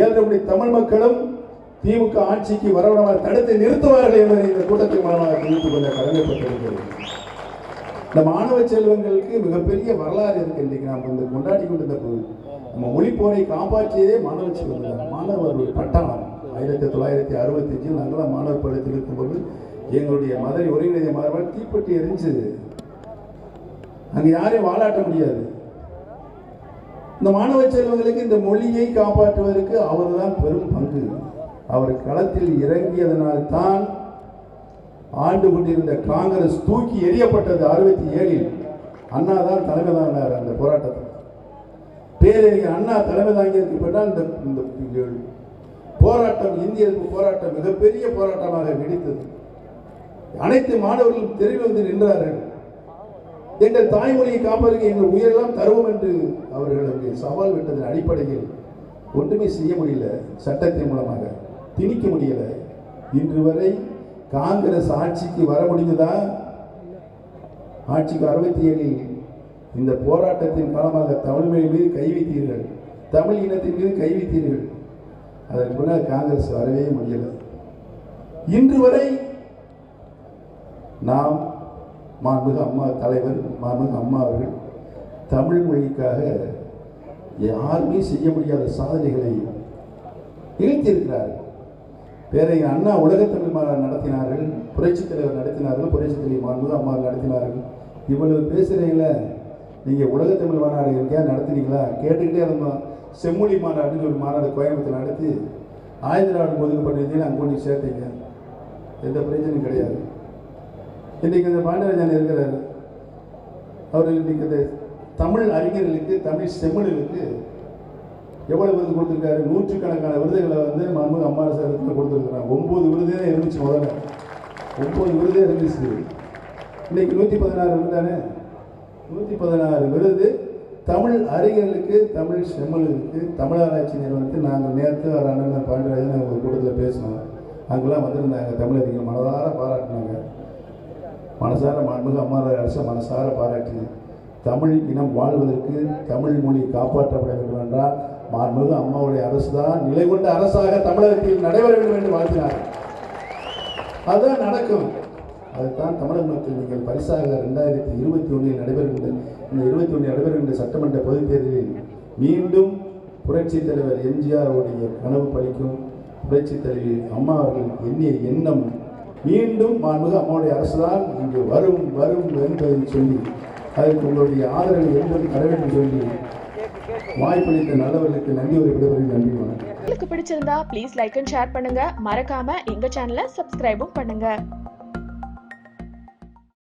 7 கோடி தமிழ் மக்களும் திமுக ஆட்சிக்கு வரவிடாமல் தடுத்து நிறுத்துவார்கள் என்பதை இந்த கூட்டத்தின் மூலமாக தெரிவித்துக் கொள்ள கடமைப்பட்டிருக்கிறது. இந்த மாணவ செல்வங்களுக்கு மிகப்பெரிய வரலாறு இருக்கு. இன்றைக்கு நாம் இந்த கொண்டாடி கொண்டிருந்த போது நம்ம மொழிப்போரை காப்பாற்றியதே மாணவ செல்வங்கள். மாணவர் பட்டாளம் 1965 நாங்களாம் மாணவர் படத்தில் இருக்கும்போது எங்களுடைய மதுரை ஒருங்கிணைந்த மாணவர் தீப்பெட்டி எரிஞ்சது. அங்க யாரையும் வாழாட்ட முடியாது. இந்த மாணவ செல்வங்களுக்கு இந்த மொழியை காப்பாற்றுவதற்கு அவர்தான் பெரும் பங்கு. அவர் களத்தில் இறங்கியதனால் தான் ஆண்டு கொண்டிருந்த காங்கிரஸ் தூக்கி எறியப்பட்டது. 67 அண்ணா தான் தலைமை தாங்கினார் அந்த போராட்டத்தில். பேரறிஞர் அண்ணா தலைமை தாங்கியதற்கு பின்னால் இந்த போராட்டம், இந்திய போராட்டம் மிகப்பெரிய போராட்டமாக வெடித்தது. அனைத்து மாணவர்களும் தெருவில் வந்து நின்றார்கள். எங்கள் தாய்மொழியை காப்பதற்கு எங்கள் உயிரெல்லாம் தருவோம் என்று அவர்களுக்கு சவால் விட்டதன் அடிப்படையில் ஒன்றுமே செய்ய முடியல. சட்டத்தின் மூலமாக திணிக்க முடியல. இன்று வரை காங்கிரஸ் ஆட்சிக்கு வர முடிந்ததா? ஆட்சிக்கு 67 இந்த போராட்டத்தின் காலமாக தமிழ் மொழி மீது கை வைத்தீர்கள், தமிழ் இனத்தின் மீது கை வைத்தீர்கள். அதற்கு முன்னால் காங்கிரஸ் வரவே முடியல. இன்று வரை நாம் மாண்புமிகு அம்மா தலைவர் மாண்புமிகு அம்மா அவர்கள் தமிழ் மொழிக்காக யாருமே செய்ய முடியாத சாதனைகளை நிகழ்த்தியிருக்கிறார்கள். பேரறிஞர் அண்ணா உலகத்தமிழ் மாநாடு நடத்தினார்கள், புரட்சித் தலைவர் நடத்தினார்கள், புரட்சித் தலைவர் மாண்புமிகு அம்மா நடத்தினார்கள். இவ்வளவு பேசுறீங்கள, நீங்க உலகத்தமிழ் மாநாடு எங்கேயா நடத்தினீங்களா? கேட்டுக்கிட்டே இருந்தோம். செம்மொழி மாநாடுன்னு ஒரு மாநாடு கோயம்புத்தூர் நடத்தி 1000 நாடு ஒதுக்கப்பட்டதையும் அங்கே கொண்டு சேர்த்தீங்க. எந்த பிரச்சனையும் கிடையாது. இன்றைக்கு இந்த பாண்டியராஜன் இருக்கிறார். அவர் இன்றைக்கு இந்த தமிழ் அறிஞர்களுக்கு, தமிழ் செம்மொழிகளுக்கு எவ்வளவு விருது கொடுத்துருக்காரு? 100கணக்கான விருதுகளை வந்து மாண்புமிகு அம்மா அரசாங்கத்தில் கொடுத்துருக்குறாங்க. 9 விருதே இருந்துச்சு. முதல்ல 9 விருதே இருந்துச்சு. இன்னைக்கு 116 விருது தானே. 116 விருது தமிழ் அறிஞர்களுக்கு, தமிழ் செம்மொழிகளுக்கு. தமிழ் ஆராய்ச்சி நிறுவனத்தில் நாங்கள் நேற்று ஒரு அண்ணன் பாண்டியராஜன் ஒரு கூட்டத்தில் பேசினோம். அங்கெல்லாம் வந்திருந்தாங்க. தமிழறிஞர் மனதார பாராட்டினாங்க. மனசார மாண்புமிகு அம்மா அரசு மனசார பாராட்டி தமிழ் இனம் வாழ்வதற்கு, தமிழ் மொழி காப்பாற்றப்பட வேண்டும் என்றால் மாண்புமிகு அம்மாவுடைய அரசு தான் நிலை கொண்ட அரசாக தமிழகத்தில் நடைபெற வேண்டும் என்று வாழ்த்தினார். அதுதான் நடக்கும். அதுதான் தமிழக மக்கள் நீங்கள் பரிசாக 2021 நடைபெறுகின்ற இந்த 21 நடைபெறுகின்ற சட்டமன்ற பொதுத் தேர்தலில் மீண்டும் புரட்சி தலைவர் எம்ஜிஆர் உடைய கனவு பலிக்கும். புரட்சி தலைவி அம்மா அவர்கள் எண்ணிய எண்ணம் மீண்டும் மாண்புமிகு அம்மாவுடைய அரசு தான் இங்கு வரும் என்பதை சொல்லி அதற்கு உங்களுடைய ஆதரவு என்பது கடவுள் சொல்லி வாய்ப்பளித்த நல்லவர்களுக்கு நன்றி ஒரு விடைபெறும். நன்றி. உங்களுக்கு பிடிச்சிருந்தா ப்ளீஸ் லைக் அண்ட் ஷேர் பண்ணுங்க. மறக்காம எங்க சேனலை சப்ஸ்கிரைபும் பண்ணுங்க.